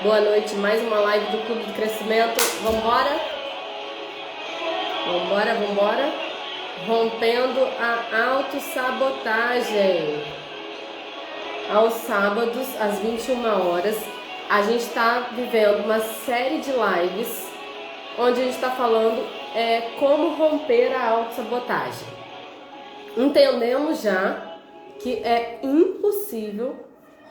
Boa noite, mais uma live do Clube do Crescimento. Vambora? Vambora. Rompendo a autossabotagem. Aos sábados, às 21 horas, a gente está vivendo uma série de lives onde a gente está falando como romper a autossabotagem. Entendemos já que é impossível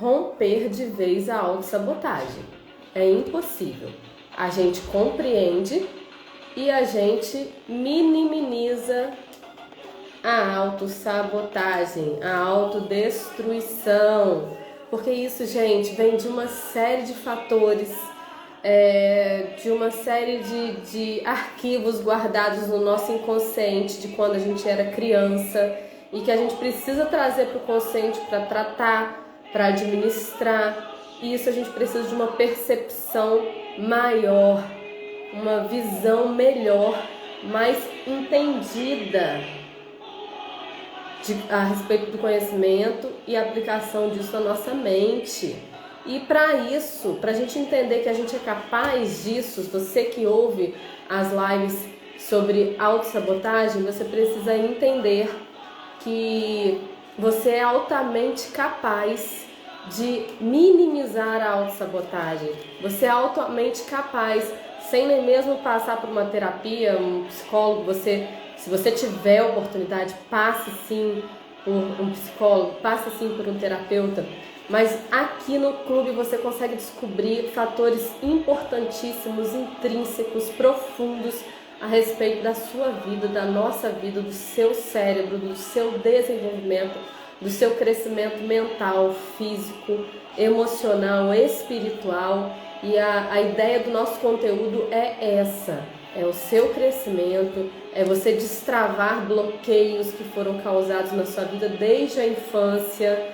romper de vez a autossabotagem. É impossível. A gente compreende e a gente minimiza a autossabotagem, a autodestruição. Porque isso, gente, vem de uma série de fatores, de uma série de arquivos guardados no nosso inconsciente de quando a gente era criança e que a gente precisa trazer para o consciente para tratar, para administrar. E isso a gente precisa de uma percepção maior, uma visão melhor, mais entendida a respeito do conhecimento e a aplicação disso na nossa mente. E para isso, para a gente entender que a gente é capaz disso, você que ouve as lives sobre autossabotagem, você precisa entender que você é altamente capaz de minimizar a autossabotagem. Você é altamente capaz, sem nem mesmo passar por uma terapia, um psicólogo, se você tiver oportunidade, passe sim por um psicólogo, passe sim por um terapeuta. Mas aqui no clube você consegue descobrir fatores importantíssimos, intrínsecos, profundos a respeito da sua vida, da nossa vida, do seu cérebro, do seu desenvolvimento, do seu crescimento mental, físico, emocional, espiritual. E a ideia do nosso conteúdo é essa, é o seu crescimento, é você destravar bloqueios que foram causados na sua vida desde a infância,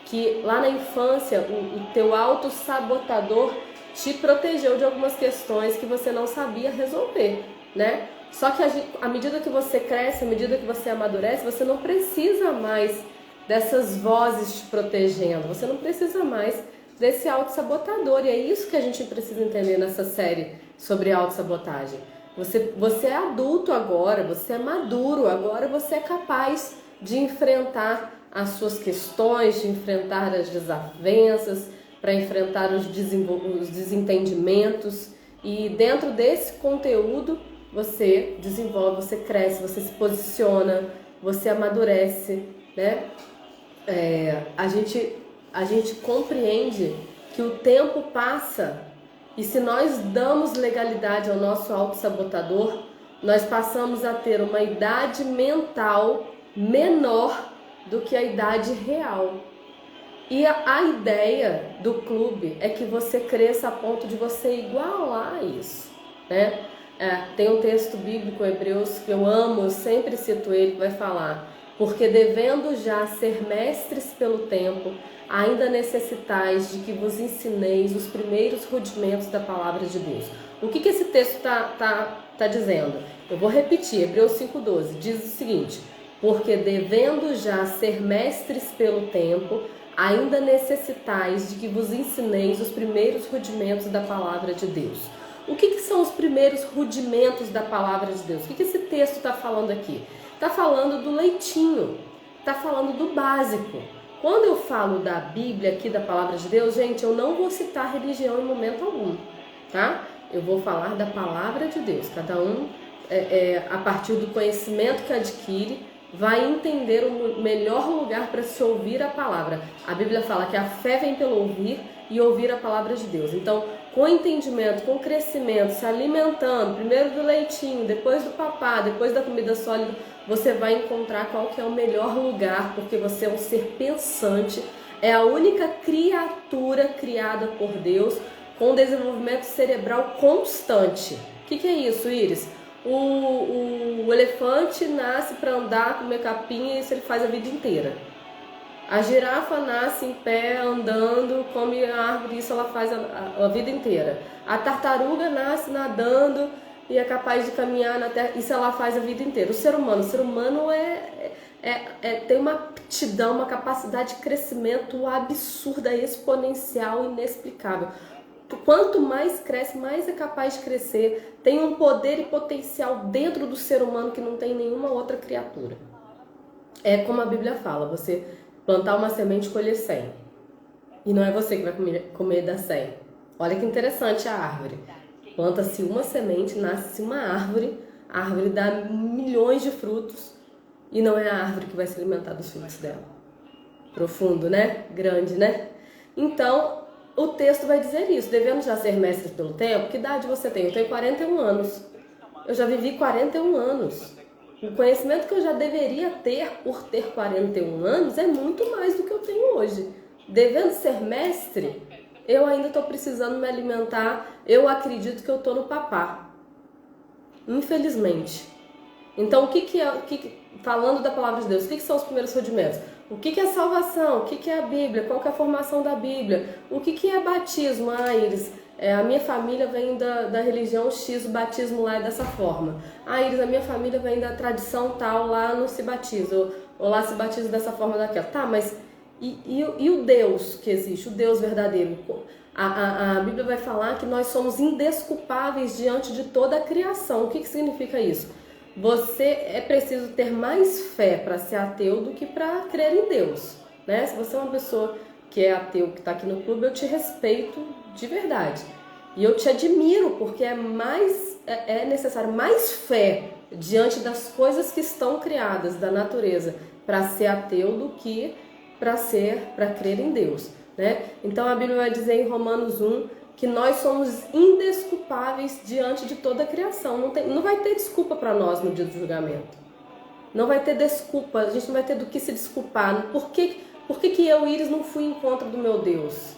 que lá na infância o teu autossabotador te protegeu de algumas questões que você não sabia resolver, né? Só que à medida que você cresce, à medida que você amadurece, você não precisa mais dessas vozes te protegendo, você não precisa mais desse autossabotador. E é isso que a gente precisa entender nessa série sobre autossabotagem. Você é adulto agora, você é maduro, agora você é capaz de enfrentar as suas questões, de enfrentar as desavenças, para enfrentar os desentendimentos. E dentro desse conteúdo você desenvolve, você cresce, você se posiciona, você amadurece, né? A gente compreende que o tempo passa e se nós damos legalidade ao nosso autossabotador, nós passamos a ter uma idade mental menor do que a idade real. E a ideia do clube é que você cresça a ponto de você igualar isso, né? Tem um texto bíblico, Hebreus, que eu amo, eu sempre cito ele, que vai falar: porque devendo já ser mestres pelo tempo, ainda necessitais de que vos ensineis os primeiros rudimentos da palavra de Deus. O que esse texto tá dizendo? Eu vou repetir, Hebreus 5,12, diz o seguinte: porque devendo já ser mestres pelo tempo, ainda necessitais de que vos ensineis os primeiros rudimentos da palavra de Deus. O que são os primeiros rudimentos da palavra de Deus? O que esse texto está falando aqui? Está falando do leitinho, está falando do básico. Quando eu falo da Bíblia aqui, da palavra de Deus, gente, eu não vou citar religião em momento algum, tá? Eu vou falar da palavra de Deus. Cada um, a partir do conhecimento que adquire, vai entender o melhor lugar para se ouvir a palavra. A Bíblia fala que a fé vem pelo ouvir e ouvir a palavra de Deus. Então, com entendimento, com crescimento, se alimentando, primeiro do leitinho, depois do papá, depois da comida sólida, você vai encontrar qual que é o melhor lugar, porque você é um ser pensante, é a única criatura criada por Deus com desenvolvimento cerebral constante. O que é isso, Iris? O elefante nasce para andar, comer capim, e isso ele faz a vida inteira. A girafa nasce em pé, andando, come a árvore, isso ela faz a vida inteira. A tartaruga nasce nadando e é capaz de caminhar na terra, isso ela faz a vida inteira. O ser humano tem uma aptidão, uma capacidade de crescimento absurda, exponencial, inexplicável. quanto mais cresce, mais é capaz de crescer. Tem um poder e potencial dentro do ser humano que não tem nenhuma outra criatura. É como a Bíblia fala, você plantar uma semente e colher 100. E não é você que vai comer das 100. Olha que interessante a árvore. Planta-se uma semente, nasce uma árvore, a árvore dá milhões de frutos e não é a árvore que vai se alimentar dos frutos dela. Profundo, né? Grande, né? Então, o texto vai dizer isso. Devemos já ser mestres pelo tempo. Que idade você tem? Eu tenho 41 anos. Eu já vivi 41 anos. O conhecimento que eu já deveria ter por ter 41 anos é muito mais do que eu tenho hoje. Devendo ser mestre, eu ainda estou precisando me alimentar. Eu acredito que eu estou no papá. Infelizmente. Então, falando da palavra de Deus, o que são os primeiros rudimentos? O que é salvação? O que é a Bíblia? Qual que é a formação da Bíblia? O que é batismo? Ah, Iris, a minha família vem da religião X, o batismo lá é dessa forma. Ah, Iris, a minha família vem da tradição tal, lá não se batiza. Ou lá se batiza dessa forma daquela. Tá, mas e o Deus que existe? O Deus verdadeiro? A Bíblia vai falar que nós somos indesculpáveis diante de toda a criação. O que significa isso? É preciso ter mais fé para ser ateu do que para crer em Deus, né? Se você é uma pessoa que é ateu, que está aqui no clube, eu te respeito de verdade. E eu te admiro, porque é necessário mais fé diante das coisas que estão criadas da natureza para ser ateu do que para crer em Deus, né? Então a Bíblia vai dizer em Romanos 1 que nós somos indesculpáveis diante de toda a criação. Não vai ter desculpa para nós no dia do julgamento. Não vai ter desculpa, a gente não vai ter do que se desculpar. Por que eu, Iris, não fui em encontro do meu Deus?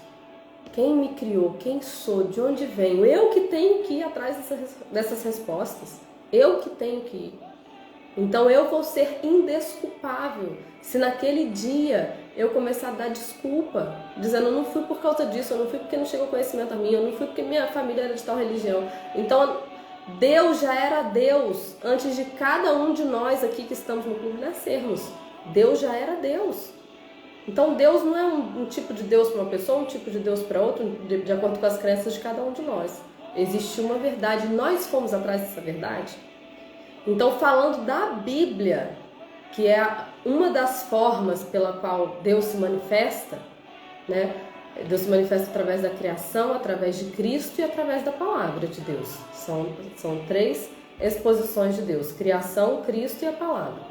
Quem me criou? Quem sou? De onde venho? Eu que tenho que ir atrás dessas respostas. Eu que tenho que ir. Então eu vou ser indesculpável se naquele dia eu começar a dar desculpa, dizendo eu não fui por causa disso, eu não fui porque não chegou conhecimento a mim, eu não fui porque minha família era de tal religião. Então Deus já era Deus antes de cada um de nós aqui que estamos no clube nascermos. Deus já era Deus. Então Deus não é um tipo de Deus para uma pessoa, um tipo de Deus para outro, de acordo com as crenças de cada um de nós. Existe uma verdade, nós fomos atrás dessa verdade. Então, falando da Bíblia, que é uma das formas pela qual Deus se manifesta, né? Deus se manifesta através da criação, através de Cristo e através da palavra de Deus. São 3 exposições de Deus: criação, Cristo e a palavra.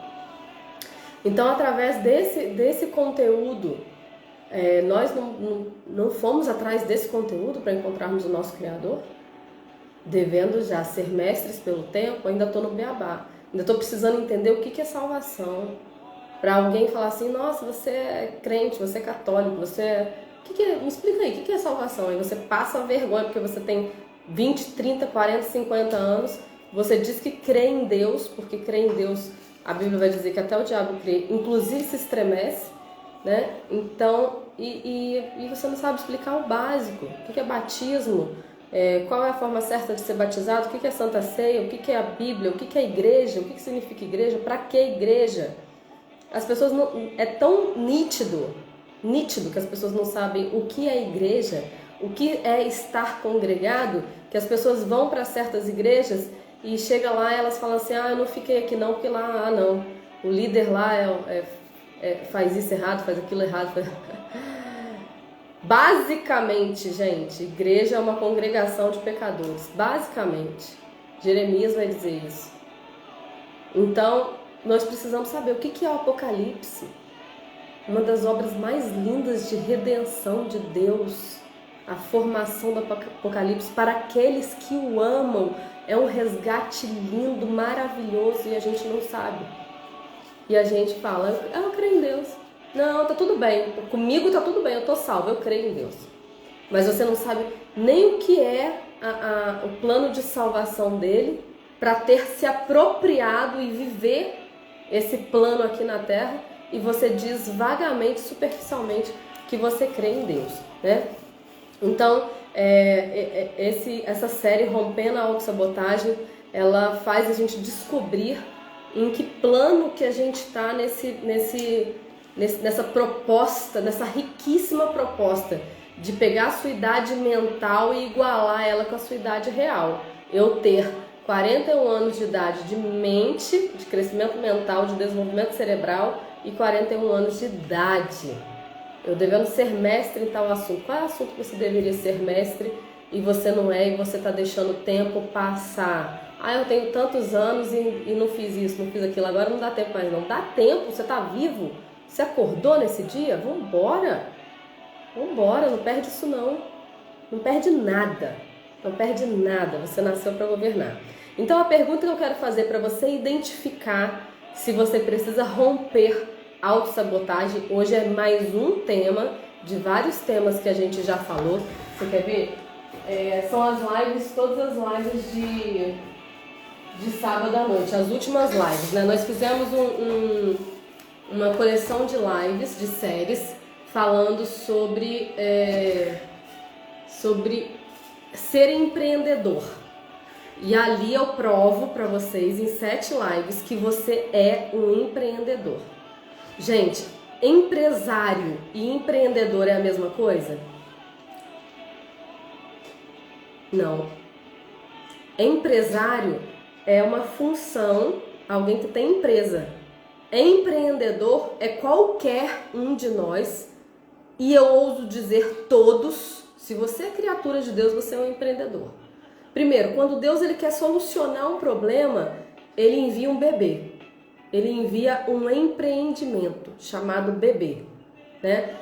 Então, através desse conteúdo, nós não fomos atrás desse conteúdo para encontrarmos o nosso Criador? Devendo já ser mestres pelo tempo, ainda estou no beabá. Ainda estou precisando entender o que é salvação. Para alguém falar assim, nossa, você é crente, você é católico, me explica aí, o que é salvação? Aí você passa a vergonha, porque você tem 20, 30, 40, 50 anos, você diz que crê em Deus, porque crê em Deus, a Bíblia vai dizer que até o diabo crê, inclusive se estremece, né? Então, e você não sabe explicar o básico, o que é batismo, qual é a forma certa de ser batizado, o que é Santa Ceia, o que é a Bíblia, o que é igreja, o que significa igreja, para que igreja? As pessoas não... É tão nítido que as pessoas não sabem o que é igreja, o que é estar congregado, que as pessoas vão para certas igrejas e chega lá e elas falam assim, eu não fiquei aqui não, porque lá, não, o líder lá faz isso errado, faz aquilo errado. Basicamente, gente, igreja é uma congregação de pecadores. Basicamente. Jeremias vai dizer isso. Então, nós precisamos saber o que é o Apocalipse. Uma das obras mais lindas de redenção de Deus. A formação do Apocalipse para aqueles que o amam. É um resgate lindo, maravilhoso e a gente não sabe. E a gente fala, eu creio em Deus. Não, tá tudo bem, comigo tá tudo bem, eu tô salvo, eu creio em Deus. Mas você não sabe nem o que é o plano de salvação dele para ter se apropriado e viver esse plano aqui na Terra, e você diz vagamente, superficialmente, que você crê em Deus, né? Então, essa série Rompendo a Autossabotagem, ela faz a gente descobrir em que plano que a gente está nessa proposta, nessa riquíssima proposta de pegar a sua idade mental e igualar ela com a sua idade real. Eu ter 41 anos de idade de mente, de crescimento mental, de desenvolvimento cerebral e 41 anos de idade. Eu devendo ser mestre em tal assunto. Qual é o assunto que você deveria ser mestre e você não é, e você está deixando o tempo passar? Ah, eu tenho tantos anos e não fiz isso, não fiz aquilo, agora não dá tempo mais não. Dá tempo, você está vivo, você acordou nesse dia? Vambora, vambora, não perde isso não. Não perde nada, não perde nada, você nasceu para governar. Então a pergunta que eu quero fazer para você é identificar se você precisa romper autossabotagem. Hoje é mais um tema de vários temas que a gente já falou. Você quer ver? São as lives, todas as lives de sábado à noite, as últimas lives, né? Nós fizemos uma coleção de lives, de séries, falando sobre ser empreendedor. E ali eu provo para vocês em 7 lives que você é um empreendedor. Gente, empresário e empreendedor é a mesma coisa? Não. Empresário é uma função, alguém que tem empresa. Empreendedor é qualquer um de nós, e eu ouso dizer todos. Se você é criatura de Deus, você é um empreendedor. Primeiro, quando Deus ele quer solucionar um problema, ele envia um bebê. Ele envia um empreendimento chamado bebê, né?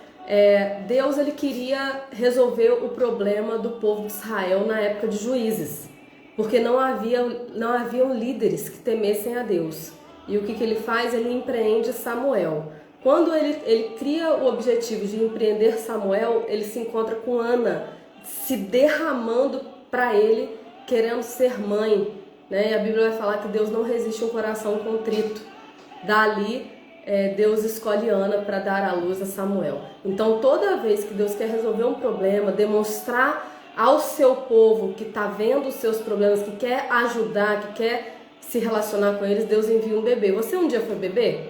Deus ele queria resolver o problema do povo de Israel na época de Juízes, porque não haviam líderes que temessem a Deus. E o que ele faz? Ele empreende Samuel. Quando ele cria o objetivo de empreender Samuel, ele se encontra com Ana, se derramando para ele, querendo ser mãe, né? E a Bíblia vai falar que Deus não resiste a um coração contrito. Dali, Deus escolhe Ana para dar à luz a Samuel. Então, toda vez que Deus quer resolver um problema, demonstrar ao seu povo que está vendo os seus problemas, que quer ajudar, que quer se relacionar com eles, Deus envia um bebê. Você um dia foi bebê?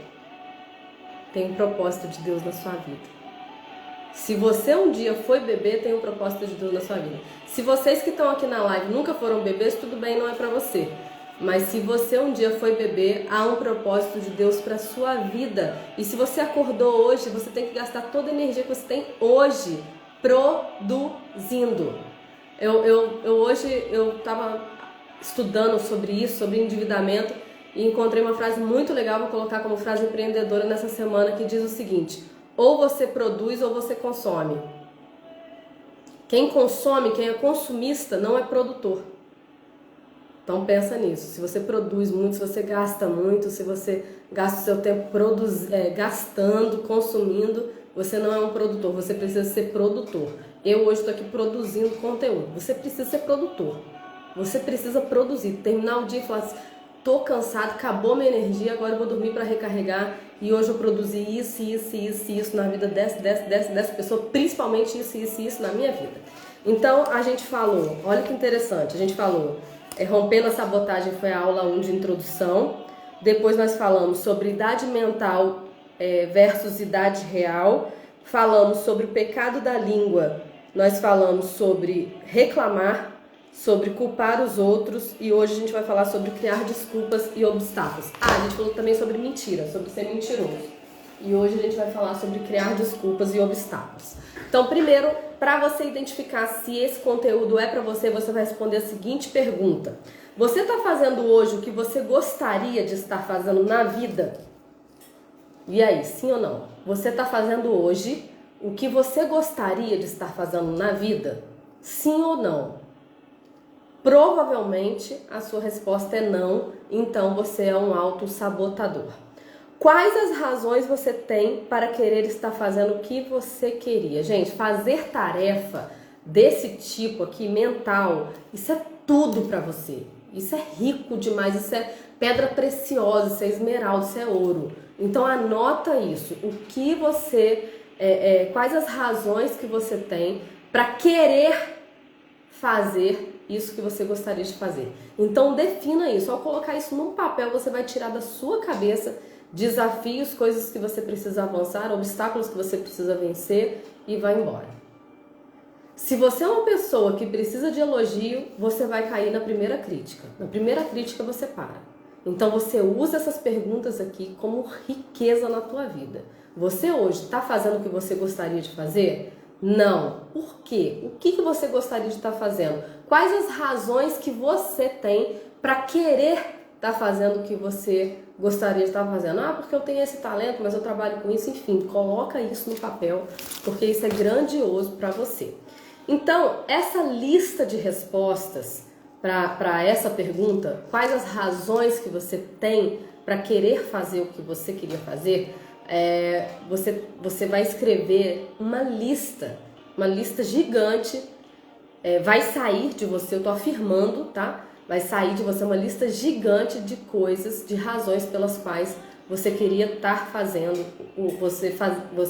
Tem um propósito de Deus na sua vida. Se você um dia foi bebê, tem um propósito de Deus na sua vida. Se vocês que estão aqui na live nunca foram bebês, tudo bem, não é para você. Mas se você um dia foi bebê, há um propósito de Deus para sua vida. E se você acordou hoje, você tem que gastar toda a energia que você tem hoje produzindo. Hoje eu estava estudando sobre isso, sobre endividamento, e encontrei uma frase muito legal, vou colocar como frase empreendedora nessa semana, que diz o seguinte: ou você produz ou você consome. Quem consome, quem é consumista, não é produtor. Então pensa nisso. Se você produz muito, se você gasta muito, se você gasta o seu tempo gastando, consumindo, você não é um produtor, você precisa ser produtor. Eu hoje estou aqui produzindo conteúdo. Você precisa ser produtor. Você precisa produzir. Terminar o dia e falar assim: tô cansado, acabou minha energia, agora eu vou dormir para recarregar. E hoje eu produzi isso na vida dessa pessoa, principalmente isso na minha vida. Então a gente falou, olha que interessante, a gente falou, rompendo a sabotagem foi a aula 1 de introdução. Depois nós falamos sobre idade mental versus idade real. Falamos sobre o pecado da língua. Nós falamos sobre reclamar, sobre culpar os outros, e hoje a gente vai falar sobre criar desculpas e obstáculos. A gente falou também sobre mentira, sobre ser mentiroso. E hoje a gente vai falar sobre criar desculpas e obstáculos. Então, primeiro, para você identificar se esse conteúdo é para você, você vai responder a seguinte pergunta: você está fazendo hoje o que você gostaria de estar fazendo na vida? E aí, sim ou não? Você está fazendo hoje o que você gostaria de estar fazendo na vida? Sim ou não? Provavelmente a sua resposta é não, então você é um autossabotador. Quais as razões você tem para querer estar fazendo o que você queria? Gente, fazer tarefa desse tipo aqui, mental, isso é tudo para você. Isso é rico demais, isso é pedra preciosa, isso é esmeralda, isso é ouro. Então anota isso, o que você, quais as razões que você tem para querer fazer isso que você gostaria de fazer. Então defina isso. Ao colocar isso num papel, você vai tirar da sua cabeça desafios, coisas que você precisa avançar, obstáculos que você precisa vencer, e vai embora. Se você é uma pessoa que precisa de elogio, você vai cair na primeira crítica. Na primeira crítica você para. Então você usa essas perguntas aqui como riqueza na tua vida. Você hoje está fazendo o que você gostaria de fazer? Não. Por quê? O que você gostaria de estar fazendo? Quais as razões que você tem para querer estar fazendo o que você gostaria de estar fazendo? Ah, porque eu tenho esse talento, mas eu trabalho com isso. Enfim, coloca isso no papel, porque isso é grandioso para você. Então, essa lista de respostas para essa pergunta, quais as razões que você tem para querer fazer o que você queria fazer, você vai escrever uma lista gigante, vai sair de você, eu tô afirmando, tá? Vai sair de você uma lista gigante de coisas, de razões pelas quais você queria estar fazendo,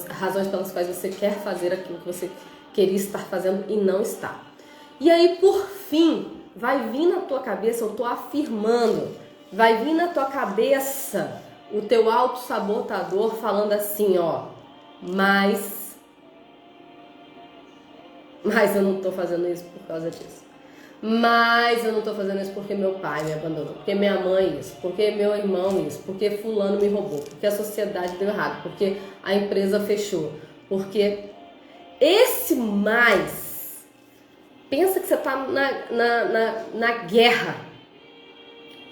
razões pelas quais você quer fazer aquilo que você queria estar fazendo e não está. E aí, por fim, vai vir na tua cabeça, eu tô afirmando, vai vir na tua cabeça o teu autossabotador falando assim, ó, mas eu não tô fazendo isso por causa disso. Mas eu não tô fazendo isso porque meu pai me abandonou, porque minha mãe isso, porque meu irmão isso, porque fulano me roubou, porque a sociedade deu errado, porque a empresa fechou, porque esse mais, pensa que você tá na guerra.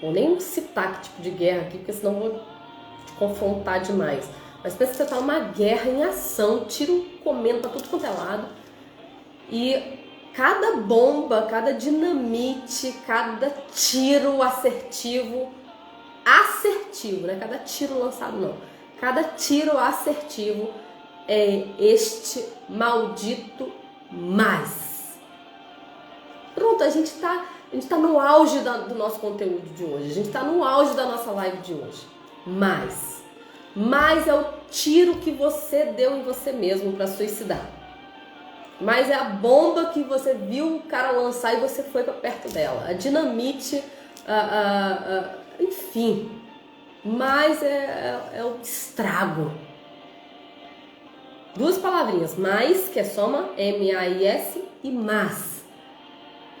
Vou nem citar que tipo de guerra aqui, porque senão vou te confrontar demais. Mas pensa que você tá numa guerra em ação, tiro comendo pra tudo quanto é lado. E cada bomba, cada dinamite, cada tiro assertivo, né? Cada tiro lançado não. Cada tiro assertivo é este maldito mais. Pronto, a gente tá no auge do nosso conteúdo de hoje. A gente tá no auge da nossa live de hoje. Mais é o tiro que você deu em você mesmo para suicidar. Mas é a bomba que você viu o cara lançar e você foi para perto dela. A dinamite, enfim. Mas é o estrago. Duas palavrinhas. Mais, que é soma, M-A-I-S, e mas,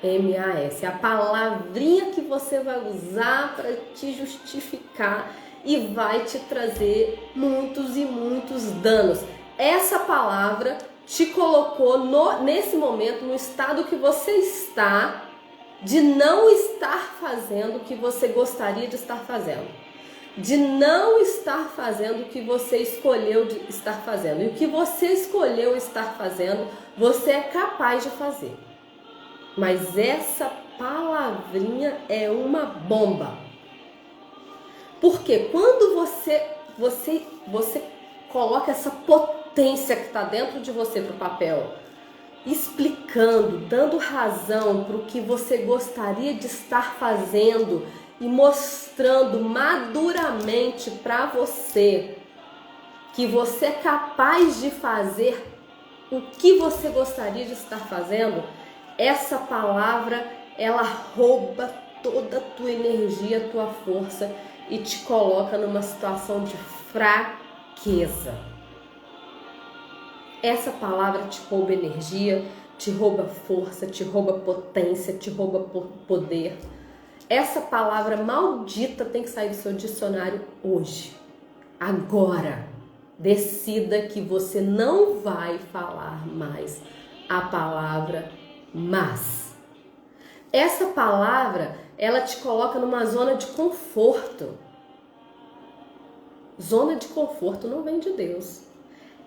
M-A-S. É a palavrinha que você vai usar para te justificar e vai te trazer muitos e muitos danos. Essa palavra te colocou nesse momento no estado que você está de não estar fazendo o que você gostaria de estar fazendo, de não estar fazendo o que você escolheu de estar fazendo. E o que você escolheu estar fazendo, você é capaz de fazer. Mas essa palavrinha é uma bomba. Porque quando você coloca essa potência que está dentro de você para o papel, explicando, dando razão para o que você gostaria de estar fazendo e mostrando maduramente para você que você é capaz de fazer o que você gostaria de estar fazendo, essa palavra, ela rouba toda a tua energia, a tua força e te coloca numa situação de fraqueza. Essa palavra te rouba energia, te rouba força, te rouba potência, te rouba poder. Essa palavra maldita tem que sair do seu dicionário hoje. Agora, decida que você não vai falar mais a palavra mas. Essa palavra, ela te coloca numa zona de conforto. Zona de conforto não vem de Deus.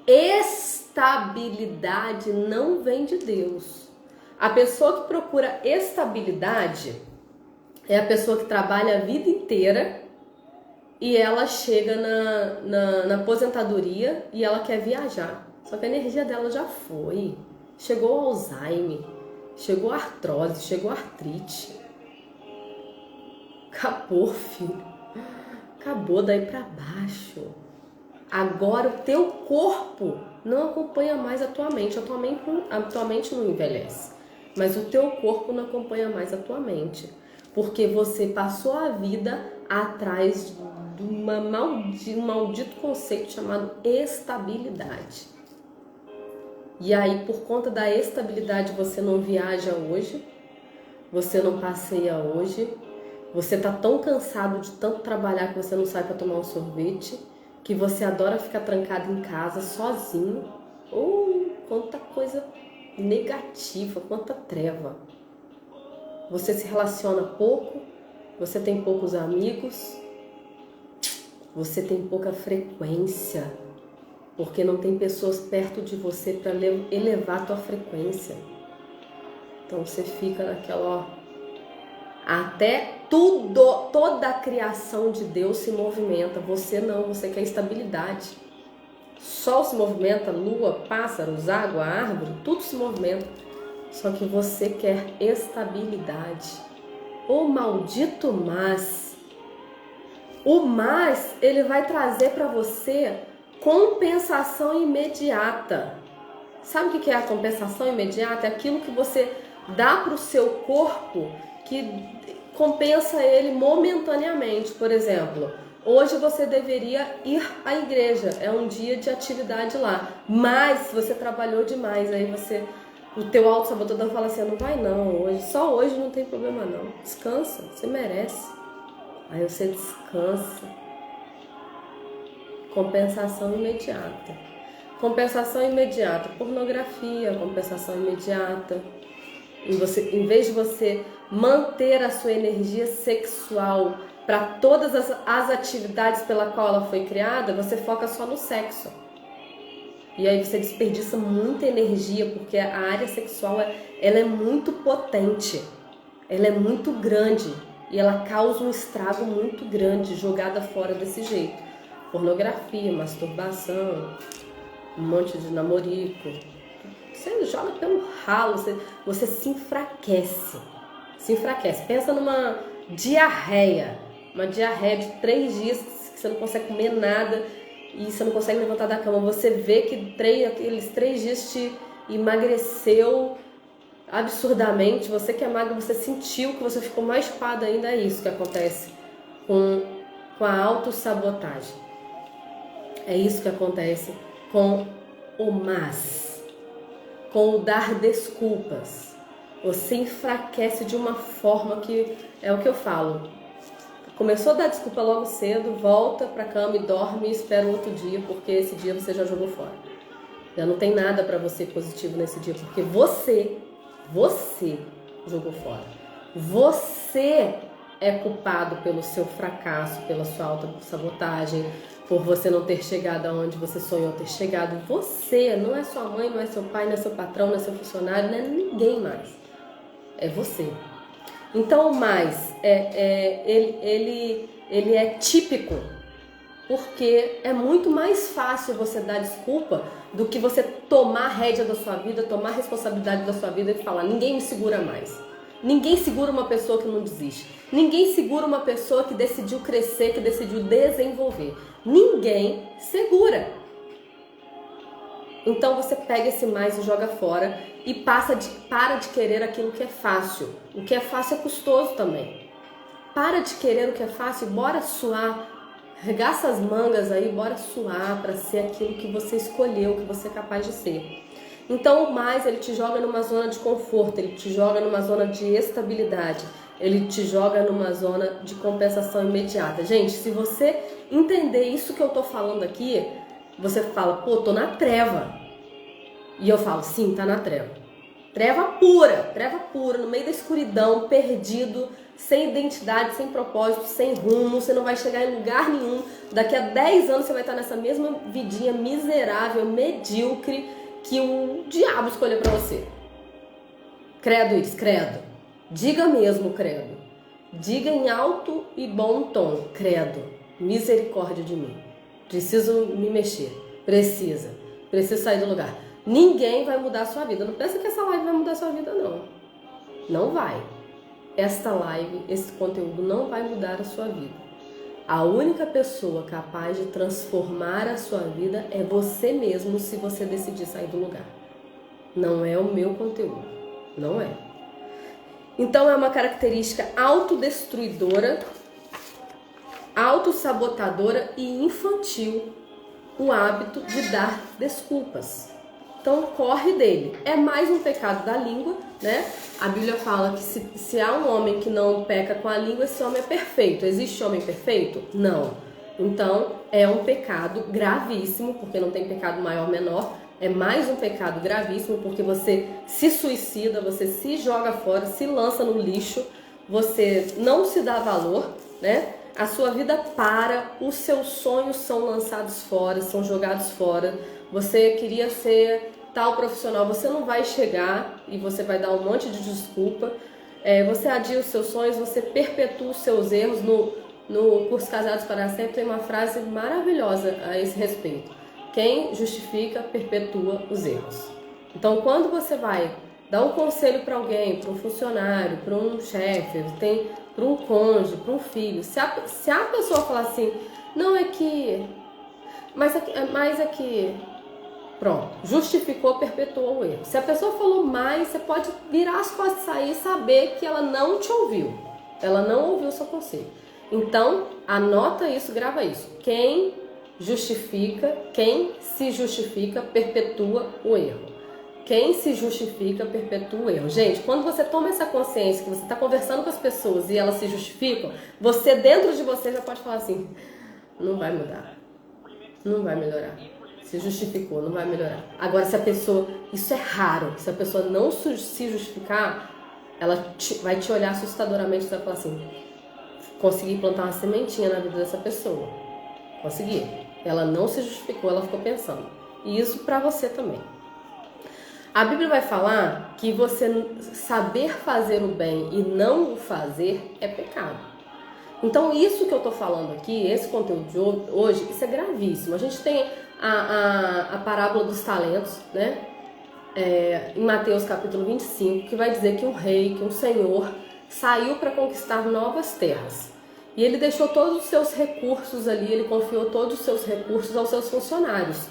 Estabilidade não vem de Deus. A pessoa que procura estabilidade é a pessoa que trabalha a vida inteira e ela chega na aposentadoria e ela quer viajar. Só que a energia dela já foi. Chegou o Alzheimer, chegou a artrose, chegou a artrite. Acabou, filho. Acabou daí pra baixo. Agora o teu corpo não acompanha mais a tua mente. A tua mente não envelhece. Mas o teu corpo não acompanha mais a tua mente. Porque você passou a vida atrás de um maldito conceito chamado estabilidade. E aí, por conta da estabilidade, você não viaja hoje, você não passeia hoje, você tá tão cansado de tanto trabalhar que você não sai para tomar um sorvete, que você adora ficar trancado em casa sozinho. Quanta coisa negativa, quanta treva. Você se relaciona pouco, você tem poucos amigos, você tem pouca frequência, porque não tem pessoas perto de você para elevar a tua frequência. Então você fica naquela, até toda a criação de Deus se movimenta, você não, você quer estabilidade. Sol se movimenta, lua, pássaros, água, árvore, tudo se movimenta. Só que você quer estabilidade. O maldito mas. O mas, ele vai trazer para você compensação imediata. Sabe o que é a compensação imediata? É aquilo que você dá para o seu corpo que compensa ele momentaneamente. Por exemplo, hoje você deveria ir à igreja, é um dia de atividade lá, mas você trabalhou demais, aí o teu autossabotador fala assim, não vai não, só hoje não tem problema não, descansa, você merece. Aí você descansa. Compensação imediata. Compensação imediata, pornografia, compensação imediata. Em vez de você manter a sua energia sexual para todas as atividades pela qual ela foi criada, você foca só no sexo. E aí você desperdiça muita energia, porque a área sexual ela é muito potente, ela é muito grande e ela causa um estrago muito grande jogada fora desse jeito. Pornografia, masturbação, um monte de namorico. Você joga pelo ralo, você se enfraquece. Se enfraquece. Pensa numa diarreia. Uma diarreia de 3 dias que você não consegue comer nada e você não consegue levantar da cama. Você vê que aqueles 3 dias te emagreceu absurdamente. Você que é magro, você sentiu que você ficou mais chupada ainda. É isso que acontece com a autossabotagem. É isso que acontece com o mas, com o dar desculpas. Você enfraquece de uma forma que é o que eu falo. Começou a dar desculpa logo cedo, volta pra cama e dorme e espera o outro dia, porque esse dia você já jogou fora. Já não tem nada pra você positivo nesse dia, porque você jogou fora. Você é culpado pelo seu fracasso, pela sua autossabotagem, por você não ter chegado aonde você sonhou ter chegado. Você, não é sua mãe, não é seu pai, não é seu patrão, não é seu funcionário, não é ninguém mais. É você. Então o mais, ele é típico, porque é muito mais fácil você dar desculpa do que você tomar a rédea da sua vida, tomar a responsabilidade da sua vida e falar, ninguém me segura mais. Ninguém segura uma pessoa que não desiste. Ninguém segura uma pessoa que decidiu crescer, que decidiu desenvolver. Ninguém segura. Então você pega esse mais e joga fora e para de querer aquilo que é fácil. O que é fácil é custoso também. Para de querer o que é fácil e bora suar. Regaça as mangas aí, bora suar para ser aquilo que você escolheu, que você é capaz de ser. Então o mais, ele te joga numa zona de conforto, ele te joga numa zona de estabilidade, ele te joga numa zona de compensação imediata. Gente, se você entender isso que eu tô falando aqui, você fala, pô, tô na treva. E eu falo, sim, tá na treva. Treva pura, no meio da escuridão, perdido, sem identidade, sem propósito, sem rumo, você não vai chegar em lugar nenhum. Daqui a 10 anos você vai estar nessa mesma vidinha miserável, medíocre, que o diabo escolheu pra você. Credo isso, credo. Diga mesmo, credo. Diga em alto e bom tom, credo. Misericórdia de mim. Preciso me mexer. Preciso sair do lugar. Ninguém vai mudar a sua vida. Não pensa que essa live vai mudar a sua vida, não. Não vai. Esta live, esse conteúdo não vai mudar a sua vida. A única pessoa capaz de transformar a sua vida é você mesmo, se você decidir sair do lugar. Não é o meu conteúdo. Não é. Então é uma característica autodestruidora, autossabotadora e infantil o hábito de dar desculpas. então corre dele. É mais um pecado da língua, né? A Bíblia fala que se há um homem que não peca com a língua, esse homem é perfeito. Existe homem perfeito? Não. Então, é um pecado gravíssimo, porque não tem pecado maior ou menor. É mais um pecado gravíssimo, porque você se suicida, você se joga fora, se lança no lixo, você não se dá valor, né? A sua vida para, os seus sonhos são lançados fora, são jogados fora. Você queria ser tal profissional, você não vai chegar e você vai dar um monte de desculpa. Você adia os seus sonhos, você perpetua os seus erros. No curso Casados para Sempre tem uma frase maravilhosa a esse respeito. Quem justifica, perpetua os erros. Então, quando você vai dar um conselho para alguém, para um funcionário, para um chefe, para um cônjuge, para um filho, se a pessoa falar assim, não é que... Mas é que... Pronto, justificou, perpetuou o erro. Se a pessoa falou mais, você pode virar as costas e sair e saber que ela não te ouviu. Ela não ouviu o seu conselho. Então, anota isso, grava isso. Quem se justifica, perpetua o erro. Quem se justifica, perpetua o erro. Gente, quando você toma essa consciência que você está conversando com as pessoas e elas se justificam, você dentro de você já pode falar assim, não vai mudar, não vai melhorar. Se justificou, não vai melhorar. Agora, se a pessoa, isso é raro, se a pessoa não se justificar, ela vai te olhar assustadoramente e vai falar assim, consegui plantar uma sementinha na vida dessa pessoa. Consegui. Ela não se justificou, ela ficou pensando. E isso para você também. A Bíblia vai falar que você saber fazer o bem e não o fazer é pecado. Então isso que eu tô falando aqui, esse conteúdo de hoje, isso é gravíssimo. A gente tem a parábola dos talentos, né? Em Mateus capítulo 25, que vai dizer que um rei, que um senhor saiu para conquistar novas terras. E ele deixou todos os seus recursos ali, ele confiou todos os seus recursos aos seus funcionários.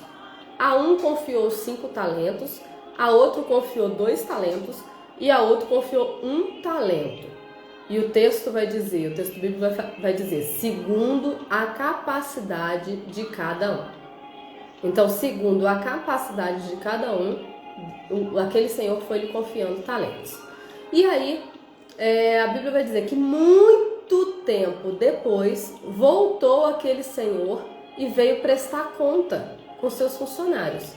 A um confiou 5 talentos, a outro confiou 2 talentos e a outro confiou 1 talento. E o texto vai dizer, o texto bíblico vai dizer, segundo a capacidade de cada um. Então, segundo a capacidade de cada um, aquele senhor foi lhe confiando talentos. E aí, a Bíblia vai dizer que muito tempo depois, voltou aquele senhor e veio prestar conta com seus funcionários.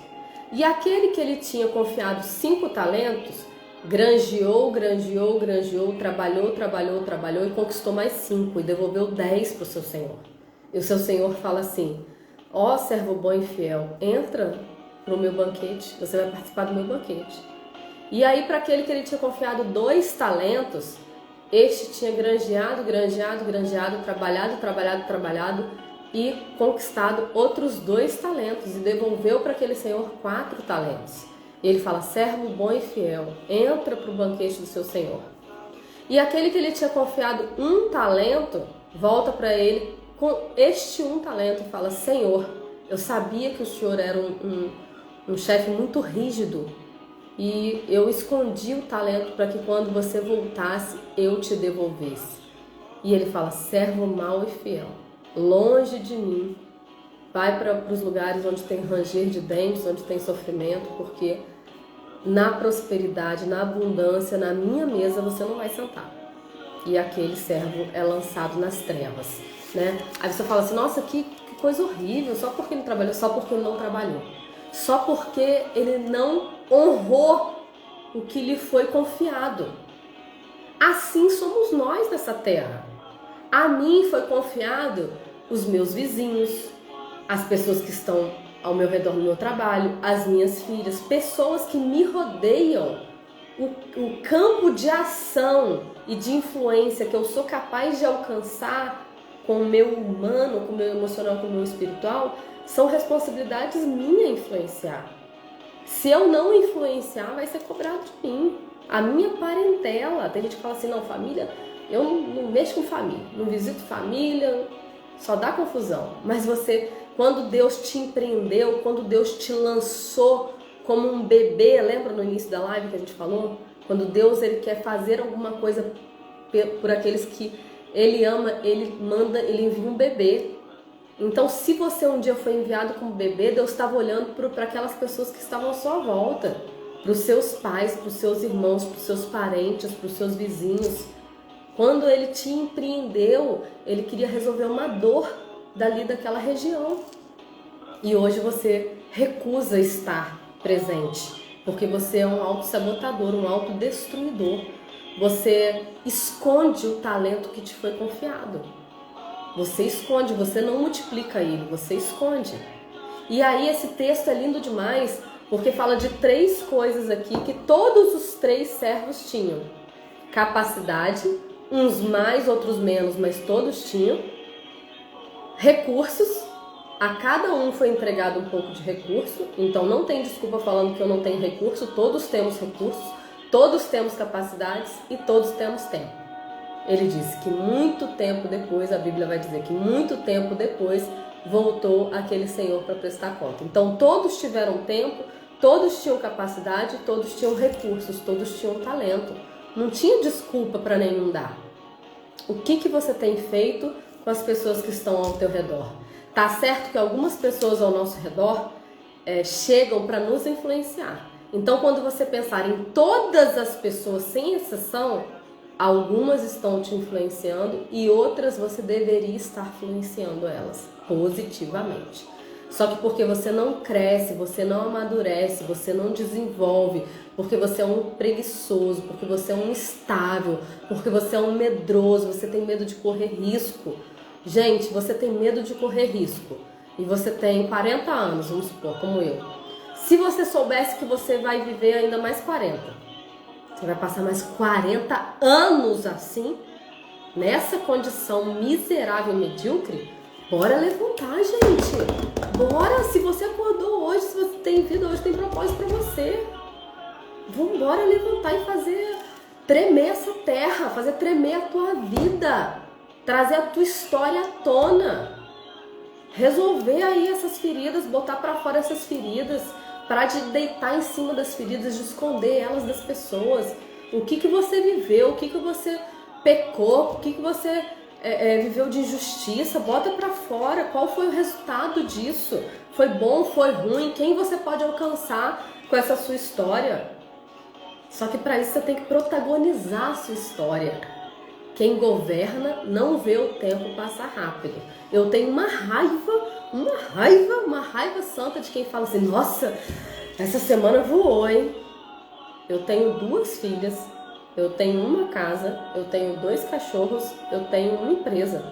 E aquele que ele tinha confiado 5 talentos, granjeou, trabalhou e conquistou mais 5 e devolveu 10 para o seu senhor. E o seu senhor fala assim, ó servo bom e fiel, entra no meu banquete, você vai participar do meu banquete. E aí para aquele que ele tinha confiado 2 talentos, este tinha granjeado, trabalhado e conquistado outros 2 talentos e devolveu para aquele senhor 4 talentos. E ele fala, servo bom e fiel, entra para o banquete do seu senhor. E aquele que ele tinha confiado 1 talento, volta para ele com este 1 talento e fala, Senhor, eu sabia que o Senhor era um chefe muito rígido e eu escondi o talento para que quando você voltasse, eu te devolvesse. E ele fala, servo mau e fiel, longe de mim, vai para os lugares onde tem ranger de dentes, onde tem sofrimento, porque na prosperidade, na abundância, na minha mesa você não vai sentar. E aquele servo é lançado nas trevas, né? Aí você fala assim, nossa, que coisa horrível, só porque ele trabalhou, só porque ele não trabalhou, só porque ele não honrou o que lhe foi confiado. Assim somos nós nessa terra. A mim foi confiado os meus vizinhos, as pessoas que estão ao meu redor no meu trabalho, as minhas filhas, pessoas que me rodeiam, o campo de ação e de influência que eu sou capaz de alcançar com o meu humano, com o meu emocional, com o meu espiritual, são responsabilidades minhas influenciar. Se eu não influenciar, vai ser cobrado de mim. A minha parentela, tem gente que fala assim, não, família, eu não mexo com família, não visito família, só dá confusão. Mas você, quando Deus te empreendeu, quando Deus te lançou como um bebê, lembra no início da live que a gente falou? Quando Deus ele quer fazer alguma coisa por aqueles que Ele ama, Ele manda, Ele envia um bebê. Então, se você um dia foi enviado como bebê, Deus estava olhando para aquelas pessoas que estavam à sua volta, para os seus pais, para os seus irmãos, para os seus parentes, para os seus vizinhos. Quando Ele te empreendeu, Ele queria resolver uma dor dali daquela região. E hoje você recusa estar presente, porque você é um autossabotador, um autodestruidor. Você esconde o talento que te foi confiado. Você esconde, você não multiplica ele, você esconde. E aí esse texto é lindo demais, porque fala de 3 coisas aqui que todos os 3 servos tinham. Capacidade, uns mais, outros menos, mas todos tinham. Recursos, a cada um foi entregado um pouco de recurso, então não tem desculpa falando que eu não tenho recurso, todos temos recursos, todos temos capacidades e todos temos tempo. Ele disse que muito tempo depois, a Bíblia vai dizer que muito tempo depois, voltou aquele senhor para prestar conta. Então todos tiveram tempo, todos tinham capacidade, todos tinham recursos, todos tinham talento. Não tinha desculpa para nenhum dar. O que você tem feito com as pessoas que estão ao teu redor? Tá certo que algumas pessoas ao nosso redor chegam para nos influenciar. Então quando você pensar em todas as pessoas, sem exceção, algumas estão te influenciando e outras você deveria estar influenciando elas positivamente. Só que porque você não cresce, você não amadurece, você não desenvolve, porque você é um preguiçoso, porque você é um instável, porque você é um medroso, você tem medo de correr risco. Gente, você tem medo de correr risco e você tem 40 anos, vamos supor, como eu. Se você soubesse que você vai viver ainda mais 40, você vai passar mais 40 anos assim, nessa condição miserável, medíocre, bora levantar, gente. Bora, se você acordou hoje, se você tem vida hoje, tem propósito pra você. Vambora levantar e fazer tremer essa terra, fazer tremer a tua vida, trazer a tua história à tona, resolver aí essas feridas, botar pra fora essas feridas, parar de deitar em cima das feridas, de esconder elas das pessoas. O que você viveu, o que você pecou, o que você viveu de injustiça, bota pra fora. Qual foi o resultado disso? Foi bom, foi ruim? Quem você pode alcançar com essa sua história? Só que para isso você tem que protagonizar a sua história. Quem governa não vê o tempo passar rápido. Eu tenho uma raiva santa de quem fala assim: nossa, essa semana voou, hein? Eu tenho 2 filhas, eu tenho uma casa, eu tenho 2 cachorros, eu tenho uma empresa.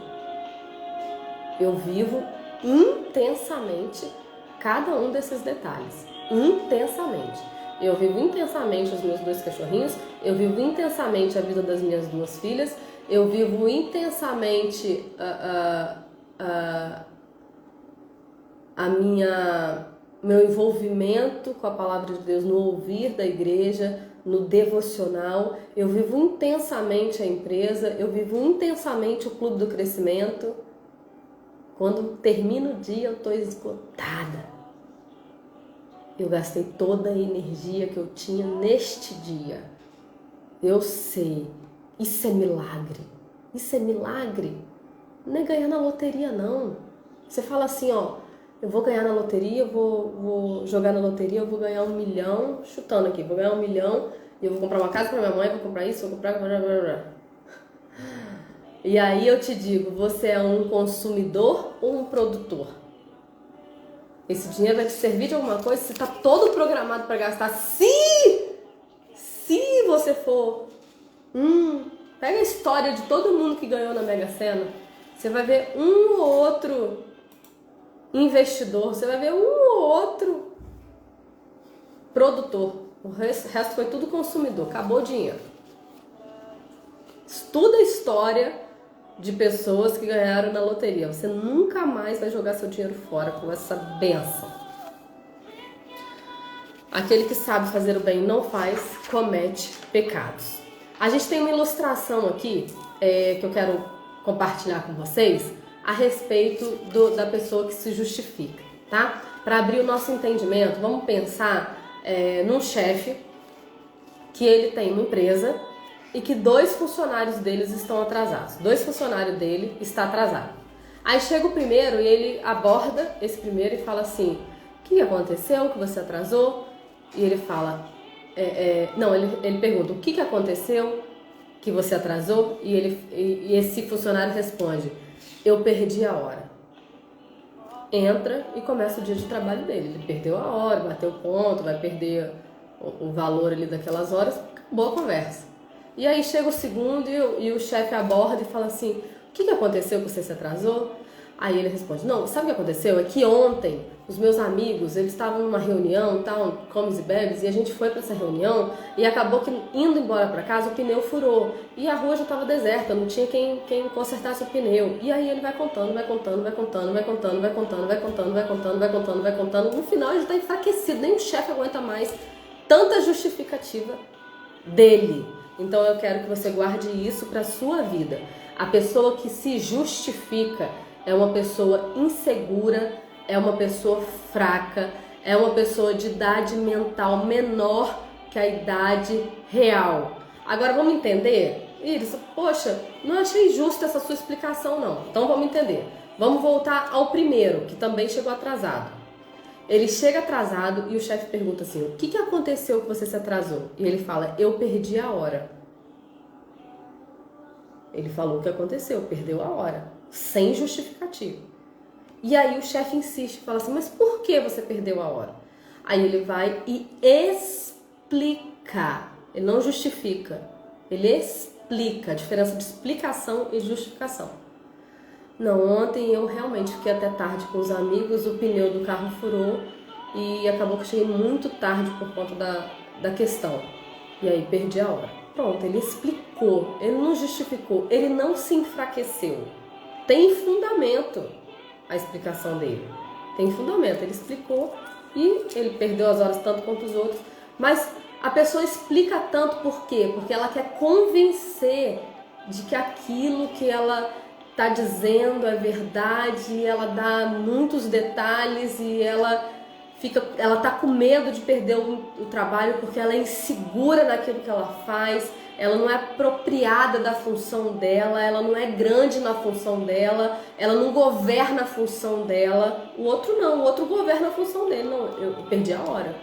Eu vivo intensamente cada um desses detalhes. Intensamente. Eu vivo intensamente os meus 2 cachorrinhos, eu vivo intensamente a vida das minhas 2 filhas, eu vivo intensamente meu envolvimento com a palavra de Deus, no ouvir da igreja, no devocional. Eu vivo intensamente a empresa, eu vivo intensamente o clube do crescimento. Quando termina o dia, eu estou esgotada. Eu gastei toda a energia que eu tinha neste dia. Eu sei, isso é milagre. Isso é milagre. Não é ganhar na loteria, não. Você fala assim, ó, eu vou ganhar na loteria, eu vou jogar na loteria, eu vou ganhar 1 milhão, chutando aqui, vou ganhar 1 milhão e eu vou comprar uma casa para minha mãe, vou comprar isso, vou comprar... E aí eu te digo, você é um consumidor ou um produtor? Esse dinheiro vai te servir de alguma coisa? Você está todo programado para gastar. Se você for... pega a história de todo mundo que ganhou na Mega Sena. Você vai ver um ou outro investidor. Você vai ver um ou outro produtor. O resto foi tudo consumidor. Acabou o dinheiro. Estuda a história de pessoas que ganharam na loteria. Você nunca mais vai jogar seu dinheiro fora com essa bênção. Aquele que sabe fazer o bem e não faz, comete pecados. A gente tem uma ilustração aqui que eu quero compartilhar com vocês a respeito da pessoa que se justifica, tá? Para abrir o nosso entendimento, vamos pensar num chefe que ele tem uma empresa e que 2 funcionários deles estão atrasados. 2 funcionários dele estão atrasados. Aí chega o primeiro e ele aborda esse primeiro e fala assim: o que aconteceu que você atrasou? E ele fala, não, ele pergunta: o que aconteceu que você atrasou? E esse funcionário responde: eu perdi a hora. Entra e começa o dia de trabalho dele. Ele perdeu a hora, bateu o ponto, vai perder o valor ali daquelas horas, acabou a conversa. E aí chega o segundo e o chefe aborda e fala assim: o que aconteceu que você se atrasou? Aí ele responde: não, sabe o que aconteceu? É que ontem os meus amigos, eles estavam numa reunião, tal, comes e bebes, e a gente foi para essa reunião e acabou que indo embora para casa o pneu furou e a rua já estava deserta, não tinha quem consertasse o pneu. E aí ele vai contando, vai contando, vai contando, vai contando, vai contando, vai contando, vai contando, vai contando, vai contando. No final ele está enfraquecido, nem o chefe aguenta mais tanta justificativa dele. Então eu quero que você guarde isso para sua vida. A pessoa que se justifica é uma pessoa insegura, é uma pessoa fraca, é uma pessoa de idade mental menor que a idade real. Agora vamos entender? Iris, poxa, não achei justa essa sua explicação não. Então vamos entender. Vamos voltar ao primeiro, que também chegou atrasado. Ele chega atrasado e o chefe pergunta assim: o que aconteceu que você se atrasou? E ele fala: eu perdi a hora. Ele falou o que aconteceu, perdeu a hora, sem justificativo. E aí o chefe insiste, fala assim: mas por que você perdeu a hora? Aí ele vai e explica, ele não justifica, ele explica, a diferença de explicação e justificação. Não, ontem eu realmente fiquei até tarde com os amigos, o pneu do carro furou e acabou que eu cheguei muito tarde por conta da questão. E aí perdi a hora. Pronto, ele explicou, ele não justificou, ele não se enfraqueceu. Tem fundamento a explicação dele. Tem fundamento, ele explicou e ele perdeu as horas tanto quanto os outros. Mas a pessoa explica tanto por quê? Porque ela quer convencer de que aquilo que ela está dizendo é verdade, e ela dá muitos detalhes e ela tá com medo de perder o trabalho porque ela é insegura naquilo que ela faz, ela não é apropriada da função dela, ela não é grande na função dela, ela não governa a função dela. O outro não, o outro governa a função dele. Não, eu perdi a hora.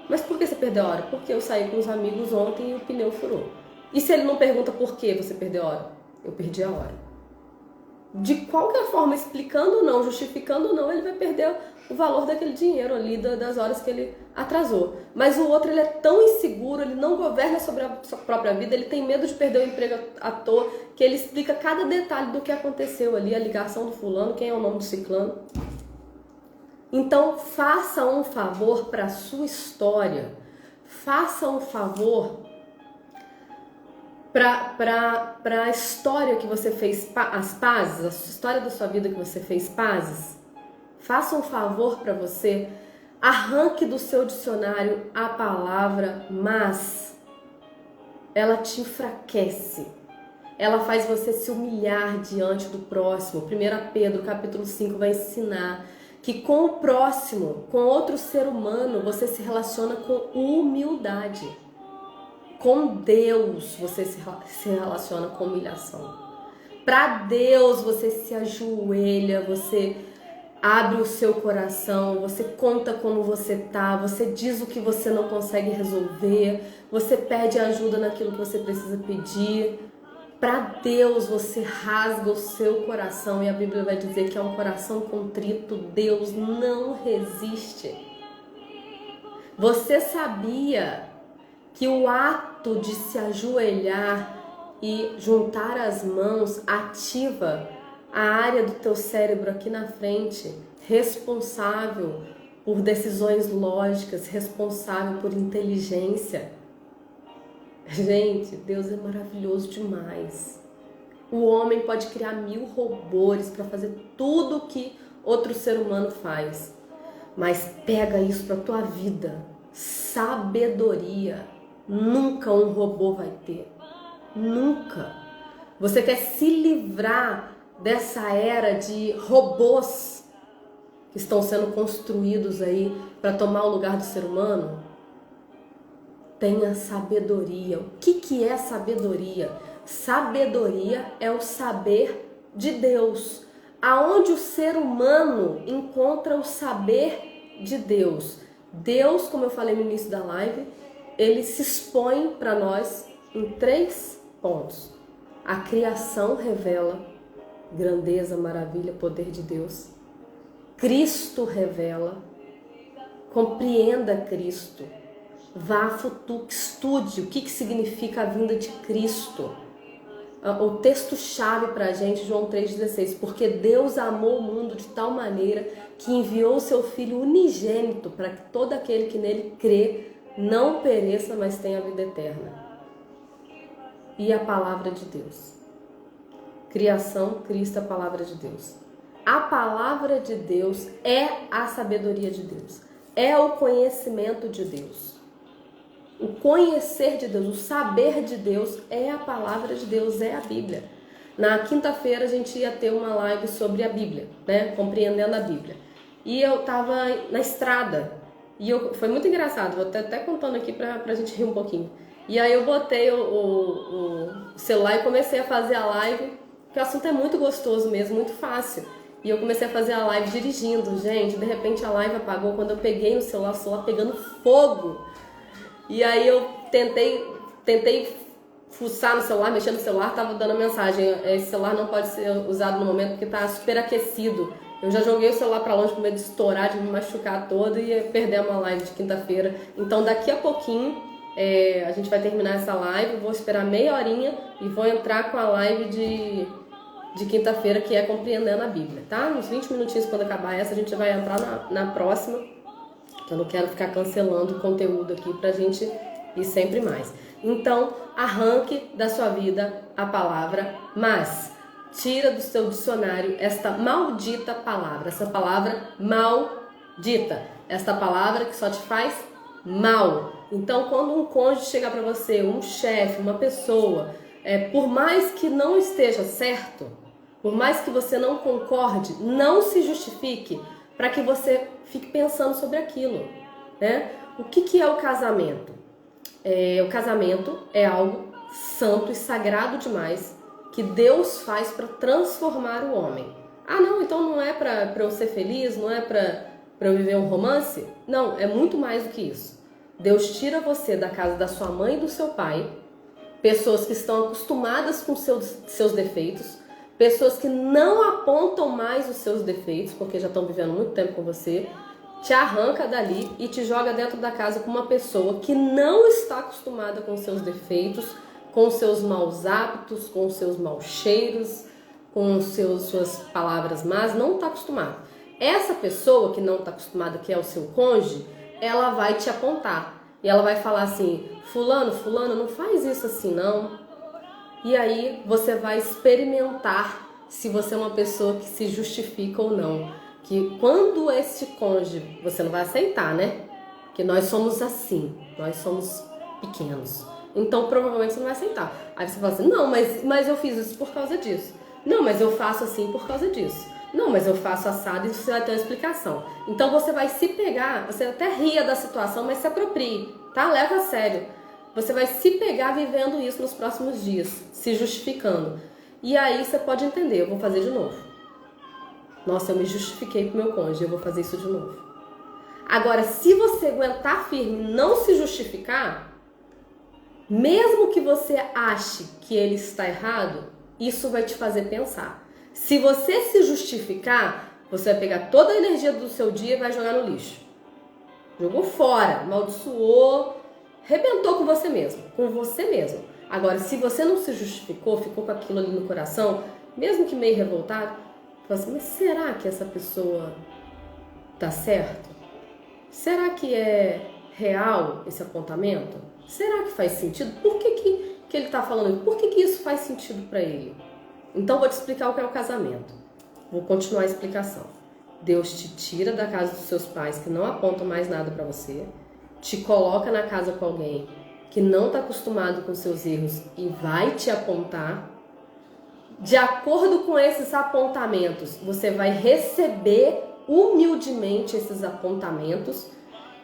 Mas por que você perdeu a hora? Porque eu saí com os amigos ontem e o pneu furou. E se ele não pergunta por que você perdeu a hora? Eu perdi a hora. De qualquer forma, explicando ou não, justificando ou não, ele vai perder o valor daquele dinheiro ali, das horas que ele atrasou. Mas o outro, ele é tão inseguro, ele não governa sobre a sua própria vida, ele tem medo de perder o emprego à toa, que ele explica cada detalhe do que aconteceu ali, a ligação do fulano, quem é o nome do ciclano. Então, faça um favor para a sua história, faça um favor para a história que você fez as pazes, a história da sua vida que você fez pazes. Faça um favor para você, arranque do seu dicionário a palavra mas. Ela te enfraquece, ela faz você se humilhar diante do próximo. 1 Pedro capítulo 5 vai ensinar que com o próximo, com outro ser humano, você se relaciona com humildade. Com Deus você se relaciona com humilhação. Para Deus você se ajoelha, você abre o seu coração, você conta como você tá, você diz o que você não consegue resolver, você pede ajuda naquilo que você precisa pedir. Para Deus você rasga o seu coração, e a Bíblia vai dizer que é um coração contrito, Deus não resiste. Você sabia que o ato de se ajoelhar e juntar as mãos ativa a área do teu cérebro aqui na frente, responsável por decisões lógicas, responsável por inteligência? Gente, Deus é maravilhoso demais. O homem pode criar 1000 robôs para fazer tudo o que outro ser humano faz, mas pega isso para tua vida. Sabedoria nunca um robô vai ter. Nunca. Você quer se livrar dessa era de robôs que estão sendo construídos aí para tomar o lugar do ser humano? Tenha sabedoria. O que é sabedoria? Sabedoria é o saber de Deus. aonde o ser humano encontra o saber de Deus. Deus, como eu falei no início da live, ele se expõe para nós em 3 pontos. A criação revela grandeza, maravilha, poder de Deus. Cristo revela. Compreenda Cristo. Vá a futuro, estude o que significa a vinda de Cristo. O texto-chave para a gente, João 3,16, porque Deus amou o mundo de tal maneira que enviou o seu Filho unigênito para que todo aquele que nele crê não pereça, mas tenha a vida eterna. E a palavra de Deus. Criação, Cristo, a palavra de Deus. A palavra de Deus é a sabedoria de Deus, é o conhecimento de Deus. O conhecer de Deus, o saber de Deus é a palavra de Deus, é a Bíblia. Na quinta-feira a gente ia ter uma live sobre a Bíblia, né? Compreendendo a Bíblia. E eu estava na estrada e foi muito engraçado, vou até contando aqui para a gente rir um pouquinho. E aí eu botei o celular e comecei a fazer a live, porque o assunto é muito gostoso mesmo, muito fácil. E eu comecei a fazer a live dirigindo, gente, de repente a live apagou quando eu peguei no celular, o celular pegando fogo. E aí eu tentei fuçar no celular, mexer no celular, tava dando a mensagem, esse celular não pode ser usado no momento porque tá super aquecido. Eu já joguei o celular para longe com medo de estourar, de me machucar todo e perder uma live de quinta-feira. Então daqui a pouquinho a gente vai terminar essa live, vou esperar meia horinha e vou entrar com a live de quinta-feira, que é Compreendendo a Bíblia, tá? Uns 20 minutinhos quando acabar essa, a gente vai entrar na próxima. Eu não quero ficar cancelando o conteúdo aqui pra gente ir sempre mais. Então, arranque da sua vida a palavra mas. Tira do seu dicionário esta maldita palavra. Essa palavra maldita. Esta palavra que só te faz mal. Então, quando um cônjuge chegar pra você, um chefe, uma pessoa, por mais que não esteja certo, por mais que você não concorde, não se justifique para que você fique pensando sobre aquilo, né? O que é o casamento? O casamento é algo santo e sagrado demais que Deus faz para transformar o homem. Ah, não, então não é para eu ser feliz, não é para eu viver um romance? Não, é muito mais do que isso. Deus tira você da casa da sua mãe e do seu pai, pessoas que estão acostumadas com seus defeitos, pessoas que não apontam mais os seus defeitos, porque já estão vivendo muito tempo com você, te arranca dali e te joga dentro da casa com uma pessoa que não está acostumada com os seus defeitos, com os seus maus hábitos, com os seus maus cheiros, com suas palavras más, não está acostumada. Essa pessoa que não está acostumada, que é o seu cônjuge, ela vai te apontar. E ela vai falar assim, fulano, não faz isso assim não. E aí você vai experimentar se você é uma pessoa que se justifica ou não. Que quando este cônjuge, você não vai aceitar, né? Que nós somos assim, nós somos pequenos. Então provavelmente você não vai aceitar. Aí você fala assim, não, mas eu fiz isso por causa disso. Não, mas eu faço assim por causa disso. Não, mas eu faço assado e você vai ter uma explicação. Então você vai se pegar, você até ria da situação, mas se aproprie, tá? Leva a sério. Você vai se pegar vivendo isso nos próximos dias, se justificando. E aí você pode entender, eu vou fazer de novo. Nossa, eu me justifiquei pro meu cônjuge, eu vou fazer isso de novo. Agora, se você aguentar firme e não se justificar, mesmo que você ache que ele está errado, isso vai te fazer pensar. Se você se justificar, você vai pegar toda a energia do seu dia e vai jogar no lixo. Jogou fora, amaldiçoou, arrebentou com você mesmo, Agora, se você não se justificou, ficou com aquilo ali no coração, mesmo que meio revoltado, fala assim, mas será que essa pessoa tá certo? Será que é real esse apontamento? Será que faz sentido? Por que ele tá falando isso? Por que isso faz sentido para ele? Então, vou te explicar o que é o casamento. Vou continuar a explicação. Deus te tira da casa dos seus pais, que não apontam mais nada para você, te coloca na casa com alguém que não está acostumado com seus erros e vai te apontar. De acordo com esses apontamentos, você vai receber humildemente esses apontamentos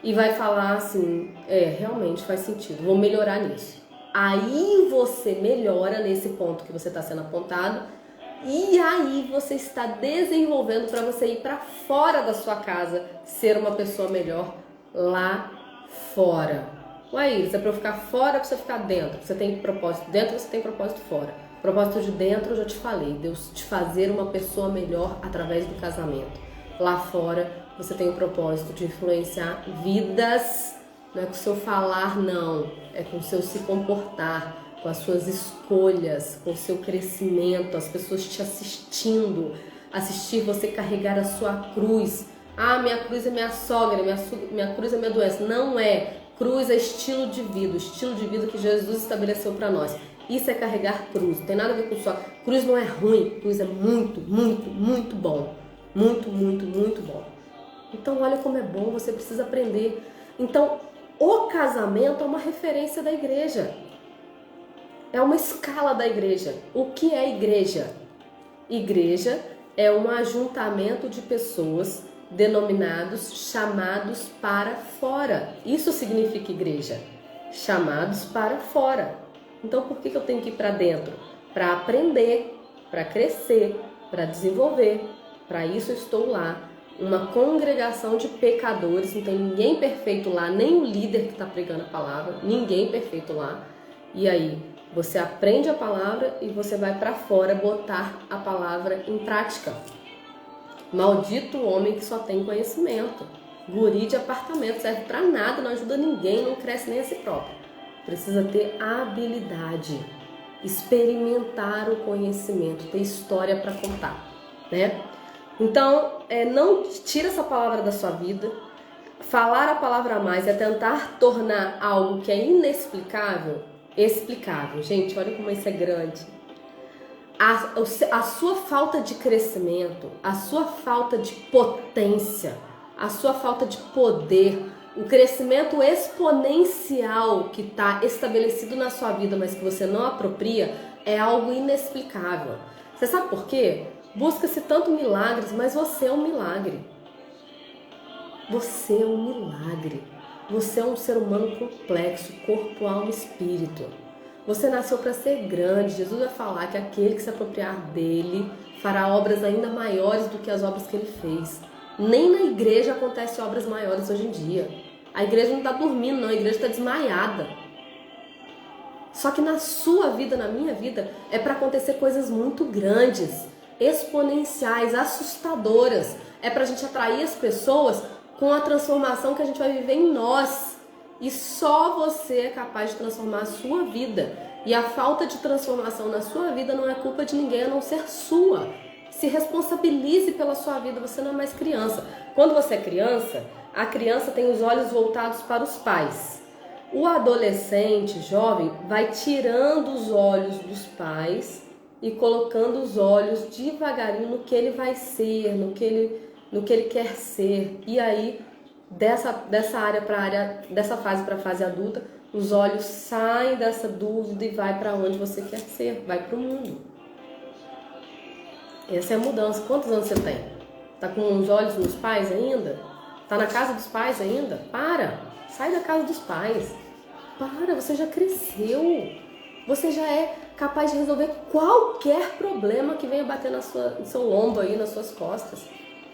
e vai falar assim, realmente faz sentido, vou melhorar nisso. Aí você melhora nesse ponto que você está sendo apontado, E aí você está desenvolvendo para você ir para fora da sua casa, ser uma pessoa melhor lá fora. Ué, Iris, é para eu ficar fora ou para você ficar dentro? Você tem propósito dentro, você tem propósito fora. Propósito de dentro, eu já te falei, Deus te fazer uma pessoa melhor através do casamento. Lá fora, você tem o propósito de influenciar vidas, não é com o seu falar, não, é com o seu se comportar, com as suas escolhas, com o seu crescimento, as pessoas te assistindo, assistir você carregar a sua cruz. Ah, minha cruz é minha sogra, minha cruz é minha doença. Não é. Cruz é estilo de vida, o estilo de vida que Jesus estabeleceu para nós. Isso é carregar cruz, não tem nada a ver com só. Cruz não é ruim, cruz é muito, muito, muito bom. Muito, muito, muito bom. Então olha como é bom, você precisa aprender. Então o casamento é uma referência da igreja. É uma escala da igreja. O que é igreja? Igreja é um ajuntamento de pessoas denominados, chamados para fora. Isso significa igreja. Chamados para fora. Então por que eu tenho que ir para dentro? Para aprender, para crescer, para desenvolver. Para isso eu estou lá. Uma congregação de pecadores, não tem ninguém perfeito lá, nem o líder que está pregando a palavra, ninguém perfeito lá. E aí, você aprende a palavra e você vai para fora botar a palavra em prática. Maldito o homem que só tem conhecimento. Guri de apartamento, serve para nada, não ajuda ninguém, não cresce nem a si próprio. Precisa ter habilidade, experimentar o conhecimento, ter história para contar, né? Então, não tira essa palavra da sua vida. Falar a palavra a mais é tentar tornar algo que é inexplicável explicável. Gente, olha como isso é grande. A sua falta de crescimento, a sua falta de potência, a sua falta de poder, o crescimento exponencial que está estabelecido na sua vida, mas que você não apropria, é algo inexplicável. Você sabe por quê? Busca-se tanto milagres, mas você é um milagre. Você é um milagre. Você é um ser humano complexo, corpo, alma e espírito. Você nasceu para ser grande. Jesus vai falar que aquele que se apropriar dele fará obras ainda maiores do que as obras que ele fez. Nem na igreja acontecem obras maiores hoje em dia. A igreja não está dormindo, não. A igreja está desmaiada. Só que na sua vida, na minha vida, é para acontecer coisas muito grandes, exponenciais, assustadoras. É para a gente atrair as pessoas com a transformação que a gente vai viver em nós. E só você é capaz de transformar a sua vida. E a falta de transformação na sua vida não é culpa de ninguém a não ser sua. Se responsabilize pela sua vida, você não é mais criança. Quando você é criança, a criança tem os olhos voltados para os pais. O adolescente, jovem, vai tirando os olhos dos pais e colocando os olhos devagarinho no que ele vai ser, no que ele quer ser. E aí, dessa fase para a fase adulta, os olhos saem dessa dúvida e vai para onde você quer ser, vai para o mundo. Essa é a mudança. Quantos anos você tem? Tá com os olhos nos pais ainda? Tá na casa dos pais ainda? Para! Sai da casa dos pais. Para, você já cresceu. Você já é capaz de resolver qualquer problema que venha bater no seu lombo aí, nas suas costas.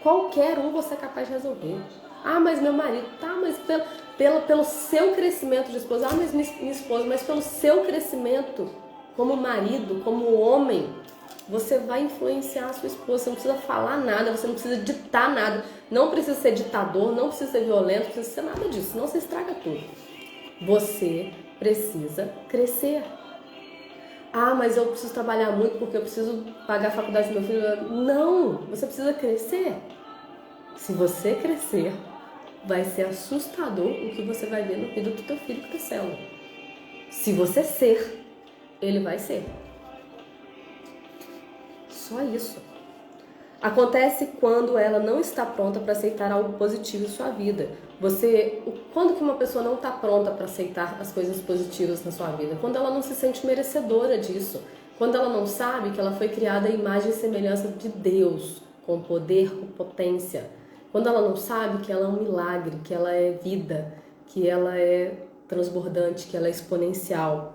Qualquer um você é capaz de resolver. Ah, mas meu marido, tá, mas pelo seu crescimento de esposa, ah, mas minha esposa, mas pelo seu crescimento como marido, como homem, você vai influenciar a sua esposa. Você não precisa falar nada, você não precisa ditar nada, não precisa ser ditador, não precisa ser violento, não precisa ser nada disso, senão você estraga tudo. Você precisa crescer. Ah, mas eu preciso trabalhar muito porque eu preciso pagar a faculdade do meu filho. Não, você precisa crescer. Se você crescer, vai ser assustador o que você vai ver no vida do teu filho crescendo. Se você ser, ele vai ser. Só isso. Acontece quando ela não está pronta para aceitar algo positivo em sua vida. Quando que uma pessoa não está pronta para aceitar as coisas positivas na sua vida? Quando ela não se sente merecedora disso. Quando ela não sabe que ela foi criada à imagem e semelhança de Deus, com poder, com potência. Quando ela não sabe que ela é um milagre, que ela é vida, que ela é transbordante, que ela é exponencial.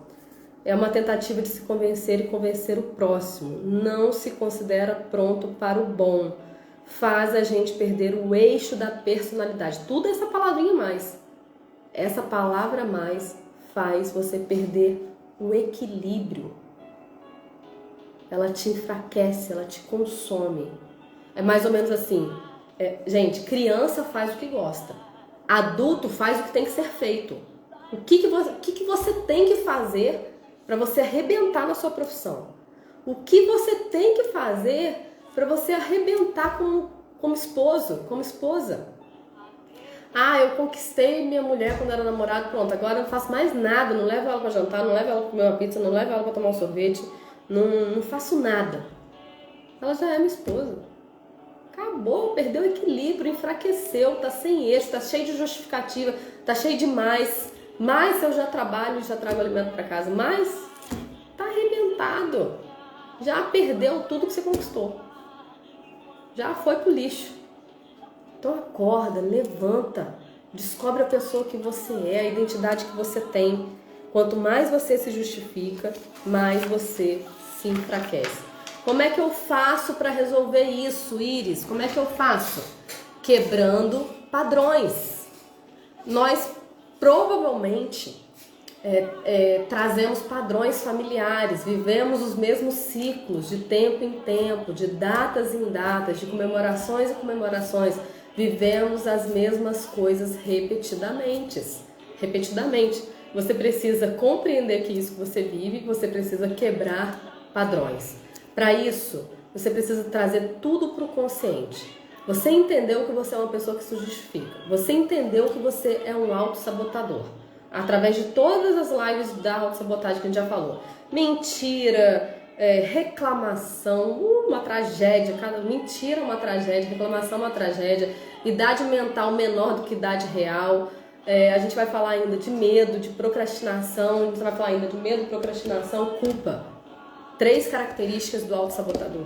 é uma tentativa de se convencer e convencer o próximo. Não se considera pronto para o bom. Faz a gente perder o eixo da personalidade. Tudo essa palavrinha mais. Essa palavra mais faz você perder o equilíbrio. Ela te enfraquece, ela te consome. É mais ou menos assim. Gente, criança faz o que gosta. Adulto faz o que tem que ser feito. O que você tem que fazer para você arrebentar na sua profissão? O que você tem que fazer para você arrebentar como esposo, como esposa? Ah, eu conquistei minha mulher quando era namorado, pronto, agora eu não faço mais nada, não levo ela para jantar, não levo ela para comer uma pizza, não levo ela para tomar um sorvete, não faço nada. Ela já é minha esposa. Acabou, perdeu o equilíbrio, enfraqueceu, tá sem eixo, tá cheio de justificativa, tá cheio de mais eu já trabalho e já trago alimento para casa, mais tá arrebentado, já perdeu tudo que você conquistou, já foi pro lixo. Então acorda, levanta, descobre a pessoa que você é, a identidade que você tem. Quanto mais você se justifica, mais você se enfraquece. Como é que eu faço para resolver isso, Iris? Como é que eu faço? Quebrando padrões. Nós provavelmente trazemos padrões familiares, vivemos os mesmos ciclos de tempo em tempo, de datas em datas, de comemorações em comemorações. Vivemos as mesmas coisas repetidamente. Você precisa compreender que isso que você vive, você precisa quebrar padrões. Para isso, você precisa trazer tudo para o consciente. Você entendeu que você é uma pessoa que se justifica. Você entendeu que você é um autossabotador. Através de todas as lives da autossabotagem que a gente já falou. Mentira, reclamação, uma tragédia. Mentira é uma tragédia, reclamação é uma tragédia. Idade mental menor do que idade real. A gente vai falar ainda de medo, de procrastinação. A gente vai falar ainda de medo, procrastinação, culpa. 3 características do autossabotador.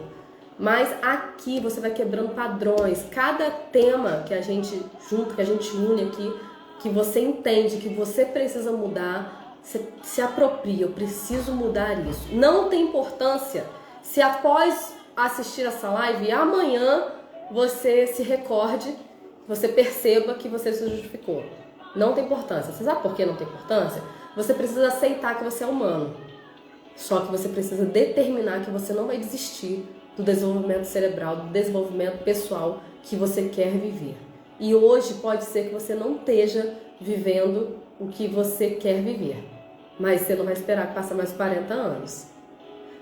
Mas aqui você vai quebrando padrões. Cada tema que a gente junta, que a gente une aqui, que você entende que você precisa mudar, você se apropria. Eu preciso mudar isso. Não tem importância se após assistir essa live, amanhã você se recorde, você perceba que você se justificou. Não tem importância. Você sabe por que não tem importância? Você precisa aceitar que você é humano. Só que você precisa determinar que você não vai desistir do desenvolvimento cerebral, do desenvolvimento pessoal que você quer viver. E hoje pode ser que você não esteja vivendo o que você quer viver. Mas você não vai esperar que passe mais 40 anos.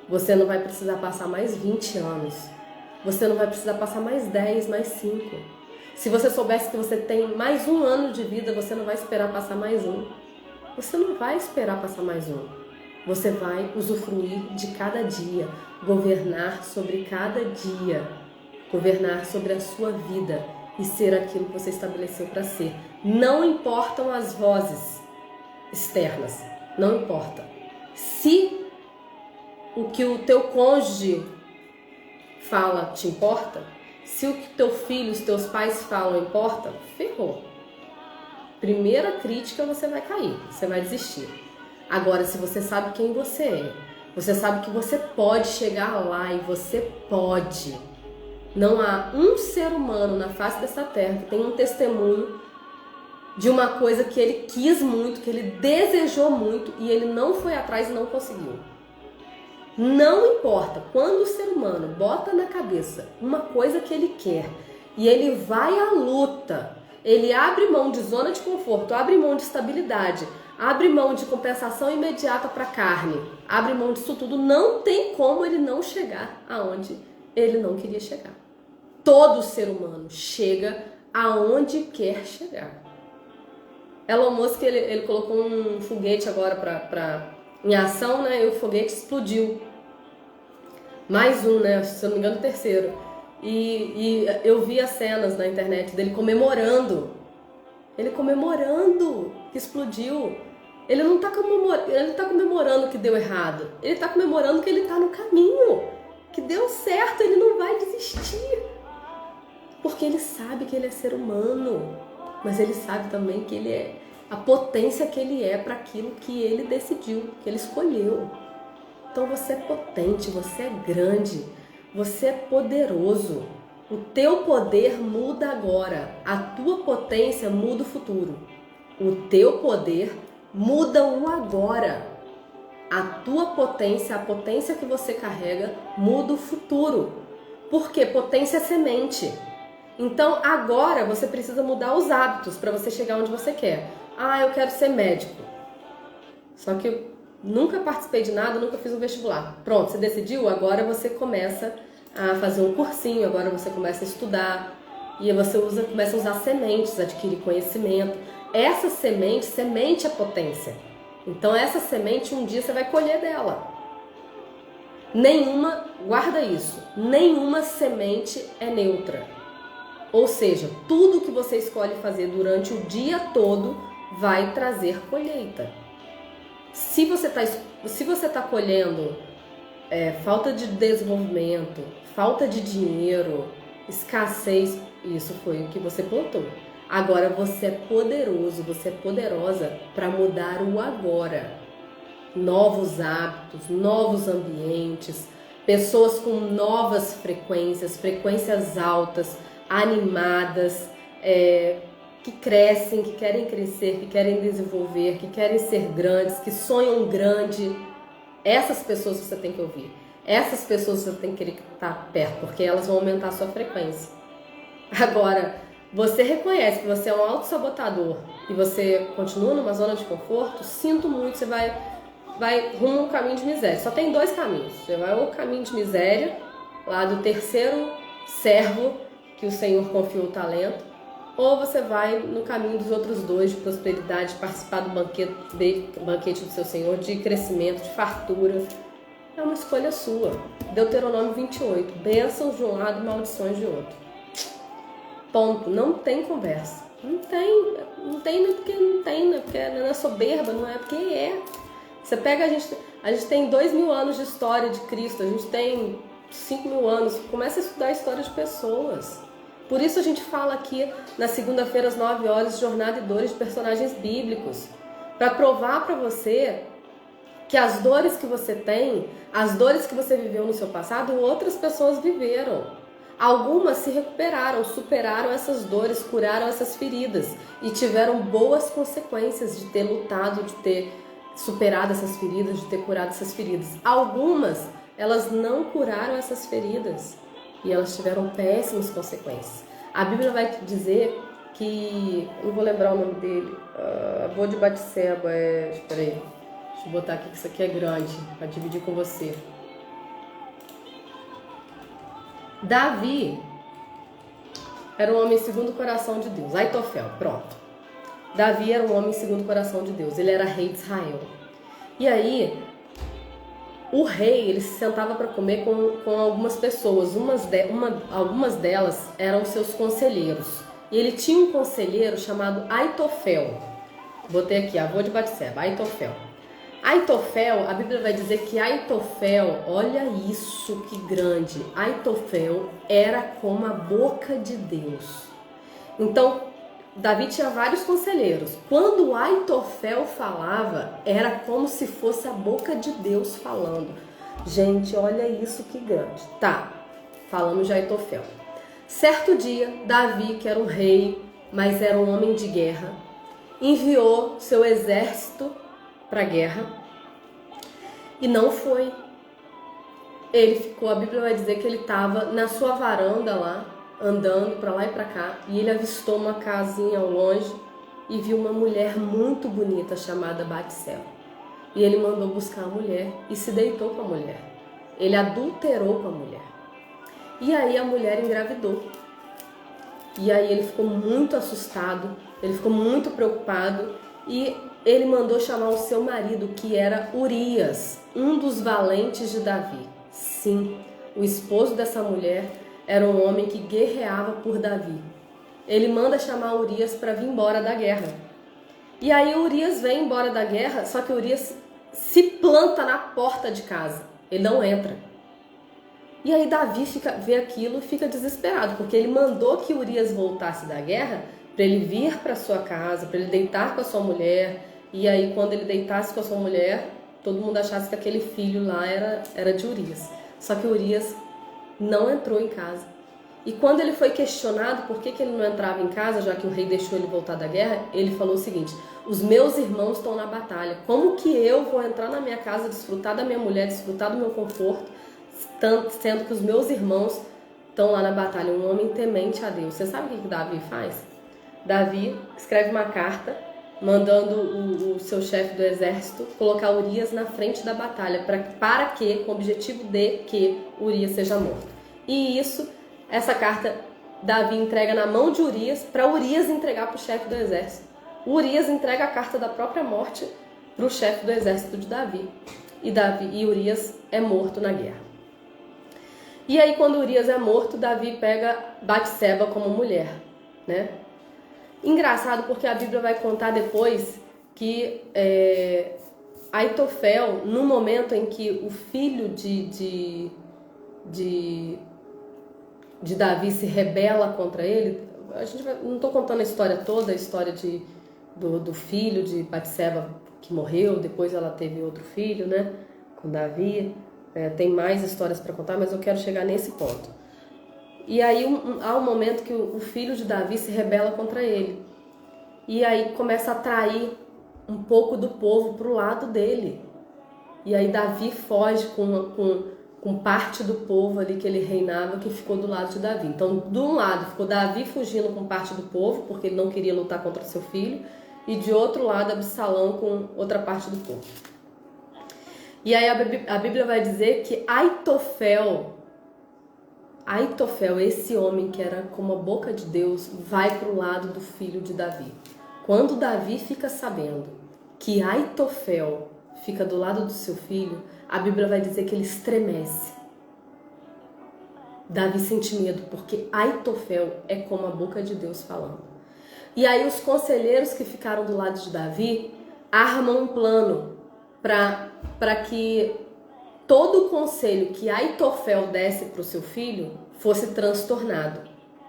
Você não vai precisar passar mais 20 anos. Você não vai precisar passar mais 10, mais 5. Se você soubesse que você tem mais 1 ano de vida, você não vai esperar passar mais 1. Você não vai esperar passar mais 1. Você vai usufruir de cada dia, governar sobre cada dia, governar sobre a sua vida e ser aquilo que você estabeleceu para ser. Não importam as vozes externas, não importa. Se o que o teu cônjuge fala te importa, se o que teu filho, os teus pais falam importa, ferrou. Primeira crítica você vai cair, você vai desistir. Agora, se você sabe quem você é, você sabe que você pode chegar lá e você pode. Não há um ser humano na face dessa terra que tenha um testemunho de uma coisa que ele quis muito, que ele desejou muito e ele não foi atrás e não conseguiu. Não importa, quando o ser humano bota na cabeça uma coisa que ele quer e ele vai à luta, ele abre mão de zona de conforto, abre mão de estabilidade, abre mão de compensação imediata para a carne, abre mão disso tudo, não tem como ele não chegar aonde ele não queria chegar. Todo ser humano chega aonde quer chegar. Elon Musk, ele colocou um foguete agora em ação, né? E o foguete explodiu. Mais um, né? Se eu não me engano, o terceiro. E eu vi as cenas na internet dele comemorando. Ele comemorando que explodiu. Ele não tá comemorando que deu errado. Ele tá comemorando que ele tá no caminho. Que deu certo, ele não vai desistir. Porque ele sabe que ele é ser humano. Mas ele sabe também que ele a potência que ele é para aquilo que ele decidiu, que ele escolheu. Então você é potente, você é grande, você é poderoso. O teu poder muda agora, a tua potência muda o futuro. O teu poder muda o agora. A tua potência, a potência que você carrega, muda o futuro. Porque potência é semente. Então agora você precisa mudar os hábitos para você chegar onde você quer. Ah, eu quero ser médico. Só que eu nunca participei de nada, nunca fiz um vestibular. Pronto, você decidiu? Agora você começa a fazer um cursinho, agora você começa a estudar. E você começa a usar sementes, adquirir conhecimento. Essa semente é potência. Então essa semente um dia você vai colher dela. Guarda isso, nenhuma semente é neutra. Ou seja, tudo que você escolhe fazer durante o dia todo vai trazer colheita. Se você está colhendo falta de desenvolvimento, falta de dinheiro, escassez, isso foi o que você plantou. Agora você é poderoso, você é poderosa para mudar o agora. Novos hábitos, novos ambientes, pessoas com novas frequências altas, animadas, que crescem, que querem crescer, que querem desenvolver, que querem ser grandes, que sonham grande. Essas pessoas você tem que ouvir. Essas pessoas você tem que estar perto, porque elas vão aumentar a sua frequência. Agora, você reconhece que você é um autossabotador e você continua numa zona de conforto, sinto muito, você vai rumo a um caminho de miséria. Só tem dois caminhos. Você vai ao caminho de miséria, lá do terceiro servo que o Senhor confiou o talento, ou você vai no caminho dos outros dois, de prosperidade, participar do banquete do seu Senhor, de crescimento, de fartura. É uma escolha sua. Deuteronômio 28. Bênçãos de um lado, maldições de outro. Ponto. Não tem conversa. Não tem porque não tem, não é porque não é soberba, não é porque é. Você pega, a gente tem 2.000 anos de história de Cristo, a gente tem 5.000 anos, começa a estudar a história de pessoas. Por isso a gente fala aqui na segunda-feira às 9 horas, jornada e dores de personagens bíblicos, para provar para você que as dores que você tem, as dores que você viveu no seu passado, outras pessoas viveram. Algumas se recuperaram, superaram essas dores, curaram essas feridas e tiveram boas consequências de ter lutado, de ter superado essas feridas, de ter curado essas feridas. Algumas, elas não curaram essas feridas e elas tiveram péssimas consequências. A Bíblia vai dizer que, não vou lembrar o nome dele, avô de Batseba, peraí, deixa eu botar aqui que isso aqui é grande, para dividir com você. Davi era um homem segundo o coração de Deus. Aitofel, pronto. Davi era um homem segundo o coração de Deus. Ele era rei de Israel. E aí, o rei, ele se sentava para comer com algumas pessoas. Algumas delas eram seus conselheiros. E ele tinha um conselheiro chamado Aitofel. Botei aqui, avô de Batseba, Aitofel. Aitofel, a Bíblia vai dizer que Aitofel, olha isso que grande, Aitofel era como a boca de Deus. Então, Davi tinha vários conselheiros. Quando Aitofel falava, era como se fosse a boca de Deus falando. Gente, olha isso que grande. Tá, falamos de Aitofel. Certo dia, Davi, que era um rei, mas era um homem de guerra, enviou seu exército para a guerra e não foi. Ele ficou, a Bíblia vai dizer que ele estava na sua varanda lá, andando para lá e para cá, e ele avistou uma casinha ao longe e viu uma mulher muito bonita chamada Batseba. E ele mandou buscar a mulher e se deitou com a mulher. Ele adulterou com a mulher. E aí a mulher engravidou. E aí ele ficou muito assustado, ele ficou muito preocupado e ele mandou chamar o seu marido, que era Urias, um dos valentes de Davi. Sim, o esposo dessa mulher era um homem que guerreava por Davi. Ele manda chamar Urias para vir embora da guerra. E aí Urias vem embora da guerra, só que Urias se planta na porta de casa. Ele não entra. E aí Davi vê aquilo e fica desesperado, porque ele mandou que Urias voltasse da guerra para ele vir para sua casa, para ele deitar com a sua mulher, e aí quando ele deitasse com a sua mulher, todo mundo achasse que aquele filho lá era de Urias. Só que Urias não entrou em casa. E quando ele foi questionado por que ele não entrava em casa, já que o rei deixou ele voltar da guerra, ele falou o seguinte: os meus irmãos estão na batalha, como que eu vou entrar na minha casa, desfrutar da minha mulher, desfrutar do meu conforto, sendo que os meus irmãos estão lá na batalha? Um homem temente a Deus. Você sabe o que Davi faz? Davi escreve uma carta mandando o seu chefe do exército colocar Urias na frente da batalha, para que, com o objetivo de que Urias seja morto. E essa carta Davi entrega na mão de Urias, para Urias entregar para o chefe do exército. Urias entrega a carta da própria morte para o chefe do exército de Davi. E Urias é morto na guerra. E aí, quando Urias é morto, Davi pega Batseba como mulher, né? Engraçado, porque a Bíblia vai contar depois que Aitofel, no momento em que o filho de Davi se rebela contra ele, não estou contando a história toda, a história do filho de Batseba que morreu, depois ela teve outro filho, né, com Davi. Tem mais histórias para contar, mas eu quero chegar nesse ponto. E aí há um momento que o filho de Davi se rebela contra ele. E aí começa a atrair um pouco do povo para o lado dele. E aí Davi foge com parte do povo ali que ele reinava, que ficou do lado de Davi. Então, de um lado ficou Davi fugindo com parte do povo, porque ele não queria lutar contra seu filho. E de outro lado, Absalão com outra parte do povo. E aí a Bíblia vai dizer que Aitofel, esse homem que era como a boca de Deus, vai para o lado do filho de Davi. Quando Davi fica sabendo que Aitofel fica do lado do seu filho, a Bíblia vai dizer que ele estremece. Davi sente medo, porque Aitofel é como a boca de Deus falando. E aí os conselheiros que ficaram do lado de Davi armam um plano para que todo o conselho que Aitofel desse para o seu filho fosse transtornado,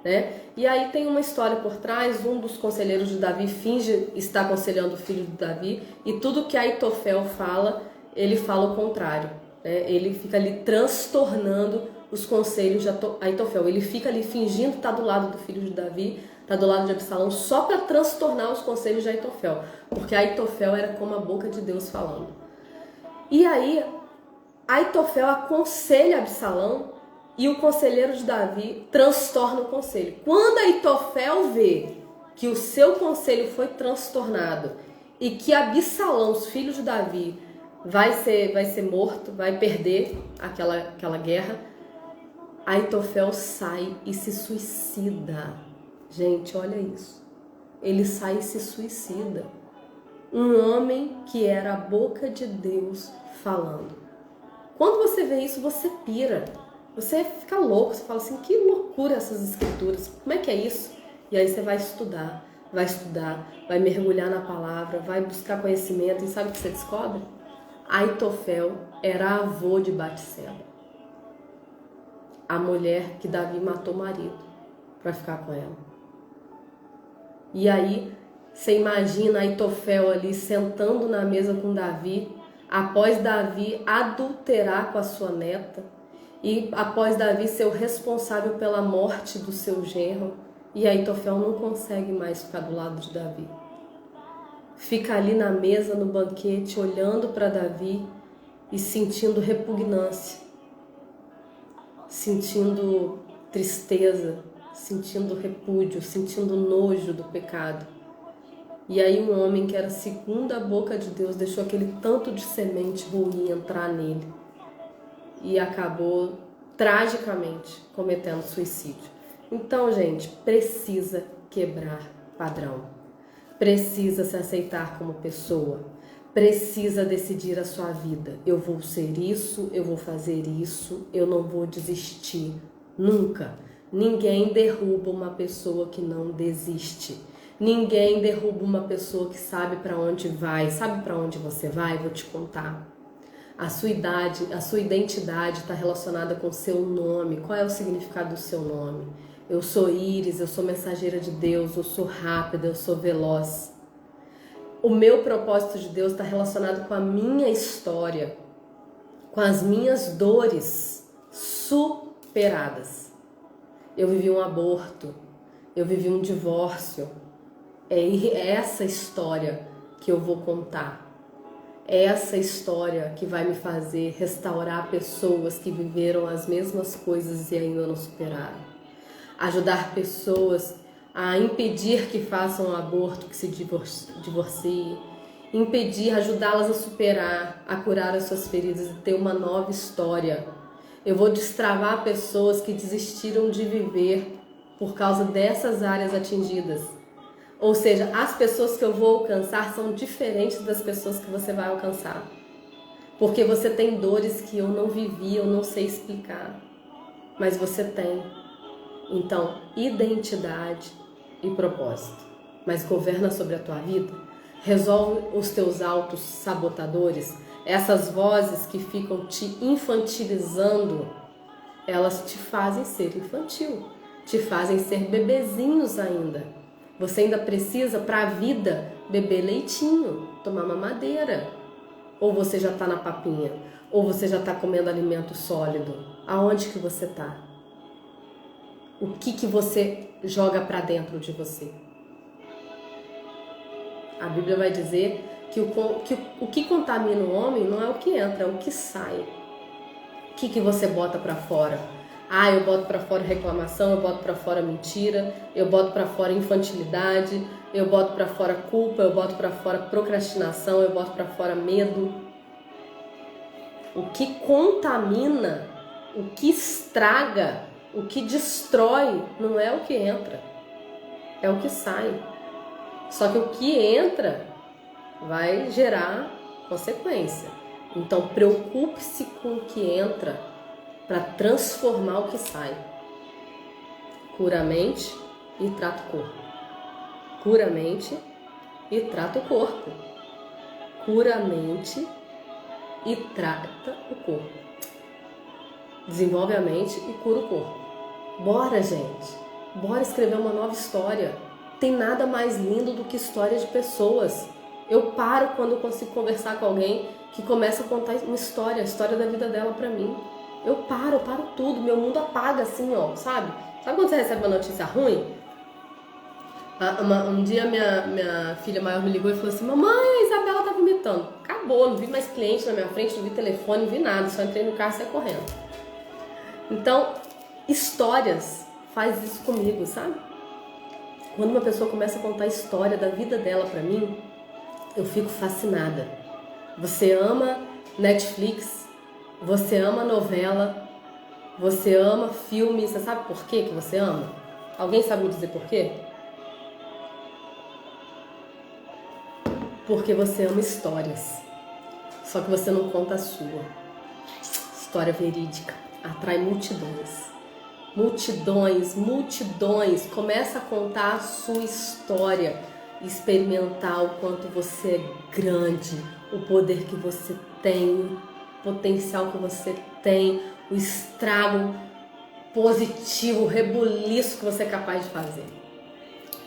né? E aí tem uma história por trás. Um dos conselheiros de Davi finge estar aconselhando o filho de Davi, e tudo que Aitofel fala, ele fala o contrário, né? Ele fica ali transtornando os conselhos de Aitofel. Ele fica ali fingindo estar do lado do filho de Davi, está do lado de Absalão, só para transtornar os conselhos de Aitofel, porque Aitofel era como a boca de Deus falando. E aí Aitofel aconselha Absalão, e o conselheiro de Davi transtorna o conselho. Quando Aitofel vê que o seu conselho foi transtornado e que Absalão, os filhos de Davi, vai ser morto, vai perder aquela guerra, Aitofel sai e se suicida. Gente, olha isso. Ele sai e se suicida. Um homem que era a boca de Deus falando. Quando você vê isso, você pira. Você fica louco, você fala assim: que loucura essas escrituras, como é que é isso? E aí você vai estudar, vai mergulhar na palavra, vai buscar conhecimento, e sabe o que você descobre? Aitofel era avô de Batseba, a mulher que Davi matou o marido para ficar com ela. E aí você imagina Aitofel ali sentando na mesa com Davi, após Davi adulterar com a sua neta, e após Davi ser o responsável pela morte do seu genro, e Aitofel não consegue mais ficar do lado de Davi. Fica ali na mesa, no banquete, olhando para Davi e sentindo repugnância, sentindo tristeza, sentindo repúdio, sentindo nojo do pecado. E aí um homem que era segundo a boca de Deus deixou aquele tanto de semente ruim entrar nele e acabou tragicamente cometendo suicídio. Então, gente, precisa quebrar padrão, precisa se aceitar como pessoa, precisa decidir a sua vida. Eu vou ser isso, eu vou fazer isso, eu não vou desistir nunca. Ninguém derruba uma pessoa que não desiste. Ninguém derruba uma pessoa que sabe para onde vai. Sabe para onde você vai? Vou te contar. A sua idade, a sua identidade está relacionada com o seu nome. Qual é o significado do seu nome? Eu sou Íris, eu sou mensageira de Deus, eu sou rápida, eu sou veloz. O meu propósito de Deus está relacionado com a minha história, com as minhas dores superadas. Eu vivi um aborto, eu vivi um divórcio. É essa história que eu vou contar. É essa história que vai me fazer restaurar pessoas que viveram as mesmas coisas e ainda não superaram. Ajudar pessoas a impedir que façam um aborto, que se divorciem. Impedir, ajudá-las a superar, a curar as suas feridas e ter uma nova história. Eu vou destravar pessoas que desistiram de viver por causa dessas áreas atingidas. Ou seja, as pessoas que eu vou alcançar são diferentes das pessoas que você vai alcançar. Porque você tem dores que eu não vivi, eu não sei explicar. Mas você tem. Então, identidade e propósito. Mas governa sobre a tua vida. Resolve os teus autos sabotadores. Essas vozes que ficam te infantilizando, elas te fazem ser infantil. Te fazem ser bebezinhos ainda. Você ainda precisa, para a vida, beber leitinho, tomar mamadeira. Ou você já está na papinha, ou você já está comendo alimento sólido. Aonde que você está? O que você joga para dentro de você? A Bíblia vai dizer que o que contamina o homem não é o que entra, é o que sai. O que você bota para fora? Eu boto para fora reclamação, eu boto para fora mentira, eu boto para fora infantilidade, eu boto para fora culpa, eu boto para fora procrastinação, eu boto para fora medo. O que contamina, o que estraga, o que destrói, não é o que entra, é o que sai. Só que o que entra vai gerar consequência. Então preocupe-se com o que entra para transformar o que sai. Cura a mente e trata o corpo. Cura a mente e trata o corpo. Cura a mente e trata o corpo. Desenvolve a mente e cura o corpo. Bora, gente. Bora escrever uma nova história. Tem nada mais lindo do que história de pessoas. Eu paro quando eu consigo conversar com alguém que começa a contar uma história, a história da vida dela para mim. Eu paro tudo, meu mundo apaga assim, ó, sabe? Sabe quando você recebe uma notícia ruim? Um dia minha filha maior me ligou e falou assim: mamãe, a Isabela tá vomitando. Acabou, não vi mais cliente na minha frente, não vi telefone, não vi nada, só entrei no carro e saí correndo. Então, histórias faz isso comigo, sabe? Quando uma pessoa começa a contar a história da vida dela pra mim, eu fico fascinada. Você ama Netflix? Você ama novela, você ama filme, você sabe por quê que você ama? Alguém sabe me dizer por quê? Porque você ama histórias, só que você não conta a sua. História verídica atrai multidões. Multidões. Começa a contar a sua história, experimentar o quanto você é grande, o poder que você tem, potencial que você tem, o estrago positivo, o rebuliço que você é capaz de fazer.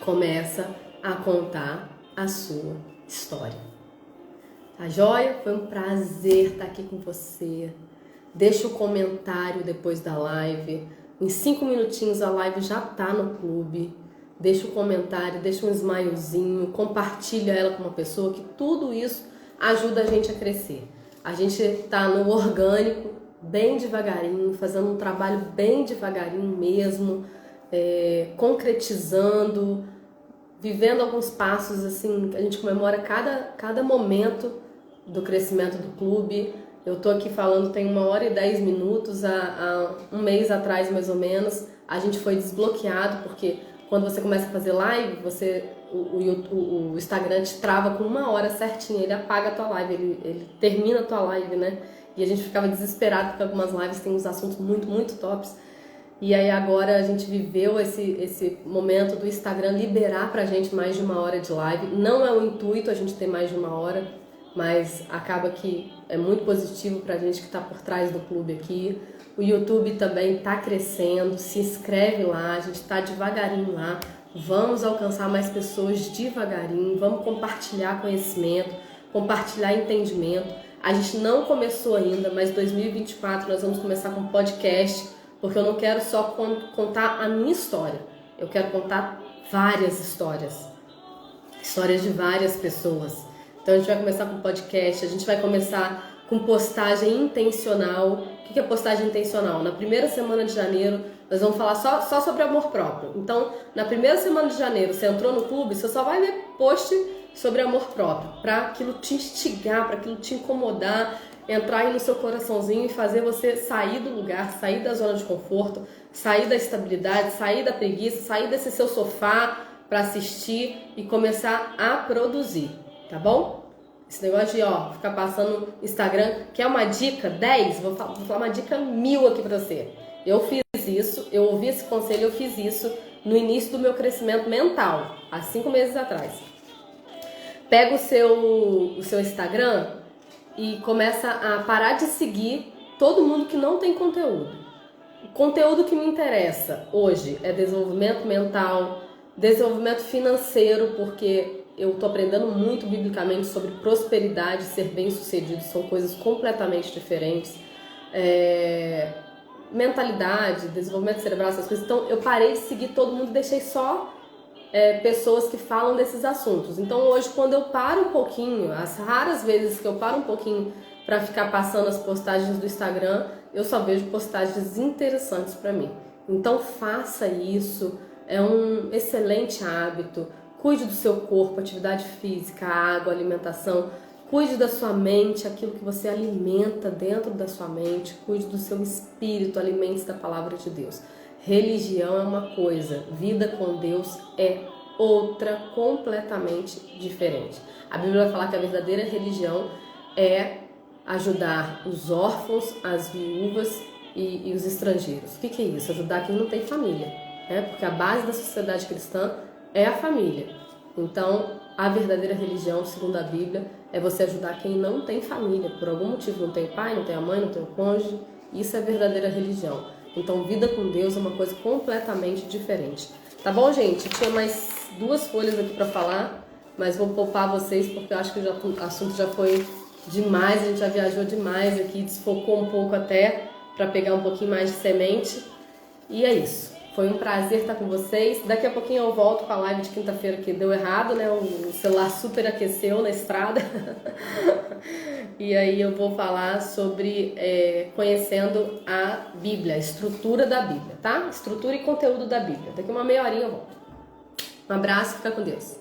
Começa a contar a sua história. Tá joia? Foi um prazer estar aqui com você. Deixa o comentário depois da live. Em 5 minutinhos a live já tá no clube. Deixa o comentário, deixa um smilezinho, compartilha ela com uma pessoa, que tudo isso ajuda a gente a crescer. A gente tá no orgânico, bem devagarinho, fazendo um trabalho bem devagarinho mesmo, concretizando, vivendo alguns passos assim, que a gente comemora cada momento do crescimento do clube. Eu tô aqui falando tem 1h10, há um mês atrás mais ou menos, a gente foi desbloqueado, porque quando você começa a fazer live, o Instagram te trava com 1 hora certinho, ele apaga a tua live, ele termina a tua live, né? E a gente ficava desesperado, porque algumas lives têm uns assuntos muito, muito tops. E aí agora a gente viveu esse momento do Instagram liberar pra gente mais de 1 hora de live. Não é o intuito a gente ter mais de 1 hora, mas acaba que é muito positivo pra gente que tá por trás do clube aqui. O YouTube também tá crescendo, se inscreve lá, a gente tá devagarinho lá. Vamos alcançar mais pessoas devagarinho, vamos compartilhar conhecimento, compartilhar entendimento. A gente não começou ainda, mas 2024 nós vamos começar com podcast, porque eu não quero só contar a minha história, eu quero contar várias histórias de várias pessoas. Então a gente vai começar com podcast, a gente vai começar com postagem intencional. O que é postagem intencional? Na primeira semana de janeiro, nós vamos falar só sobre amor próprio. Então, na primeira semana de janeiro, você entrou no clube, você só vai ver post sobre amor próprio, para aquilo te instigar, para aquilo te incomodar, entrar aí no seu coraçãozinho e fazer você sair do lugar, sair da zona de conforto, sair da estabilidade, sair da preguiça, sair desse seu sofá para assistir e começar a produzir, tá bom? Esse negócio de ficar passando Instagram, quer uma dica 10? Vou falar uma dica 1000 aqui pra você. Eu fiz isso, eu ouvi esse conselho, eu fiz isso no início do meu crescimento mental, há 5 meses atrás. Pega o seu Instagram e começa a parar de seguir todo mundo que não tem conteúdo. O conteúdo que me interessa hoje é desenvolvimento mental, desenvolvimento financeiro, porque eu tô aprendendo muito biblicamente sobre prosperidade, ser bem-sucedido, são coisas completamente diferentes. Mentalidade, desenvolvimento cerebral, essas coisas. Então eu parei de seguir todo mundo e deixei só pessoas que falam desses assuntos. Então hoje, quando eu paro um pouquinho, as raras vezes que eu paro um pouquinho para ficar passando as postagens do Instagram, eu só vejo postagens interessantes para mim. Então faça isso, é um excelente hábito. Cuide do seu corpo, atividade física, água, alimentação. Cuide da sua mente, aquilo que você alimenta dentro da sua mente. Cuide do seu espírito, alimente-se da palavra de Deus. Religião é uma coisa, vida com Deus é outra, completamente diferente. A Bíblia vai falar que a verdadeira religião é ajudar os órfãos, as viúvas e os estrangeiros. O que é isso? Ajudar quem não tem família, né? Porque a base da sociedade cristã é a família. Então, a verdadeira religião, segundo a Bíblia, é você ajudar quem não tem família. Por algum motivo não tem o pai, não tem a mãe, não tem o cônjuge. Isso é a verdadeira religião. Então, vida com Deus é uma coisa completamente diferente. Tá bom, gente? Eu tinha mais 2 folhas aqui para falar, mas vou poupar vocês porque eu acho que o assunto já foi demais. A gente já viajou demais aqui, desfocou um pouco até para pegar um pouquinho mais de semente. E é isso. Foi um prazer estar com vocês. Daqui a pouquinho eu volto com a live de quinta-feira que deu errado, né? O celular super aqueceu na estrada. E aí eu vou falar sobre conhecendo a Bíblia, a estrutura da Bíblia, tá? Estrutura e conteúdo da Bíblia. Daqui uma meia horinha eu volto. Um abraço, fica com Deus.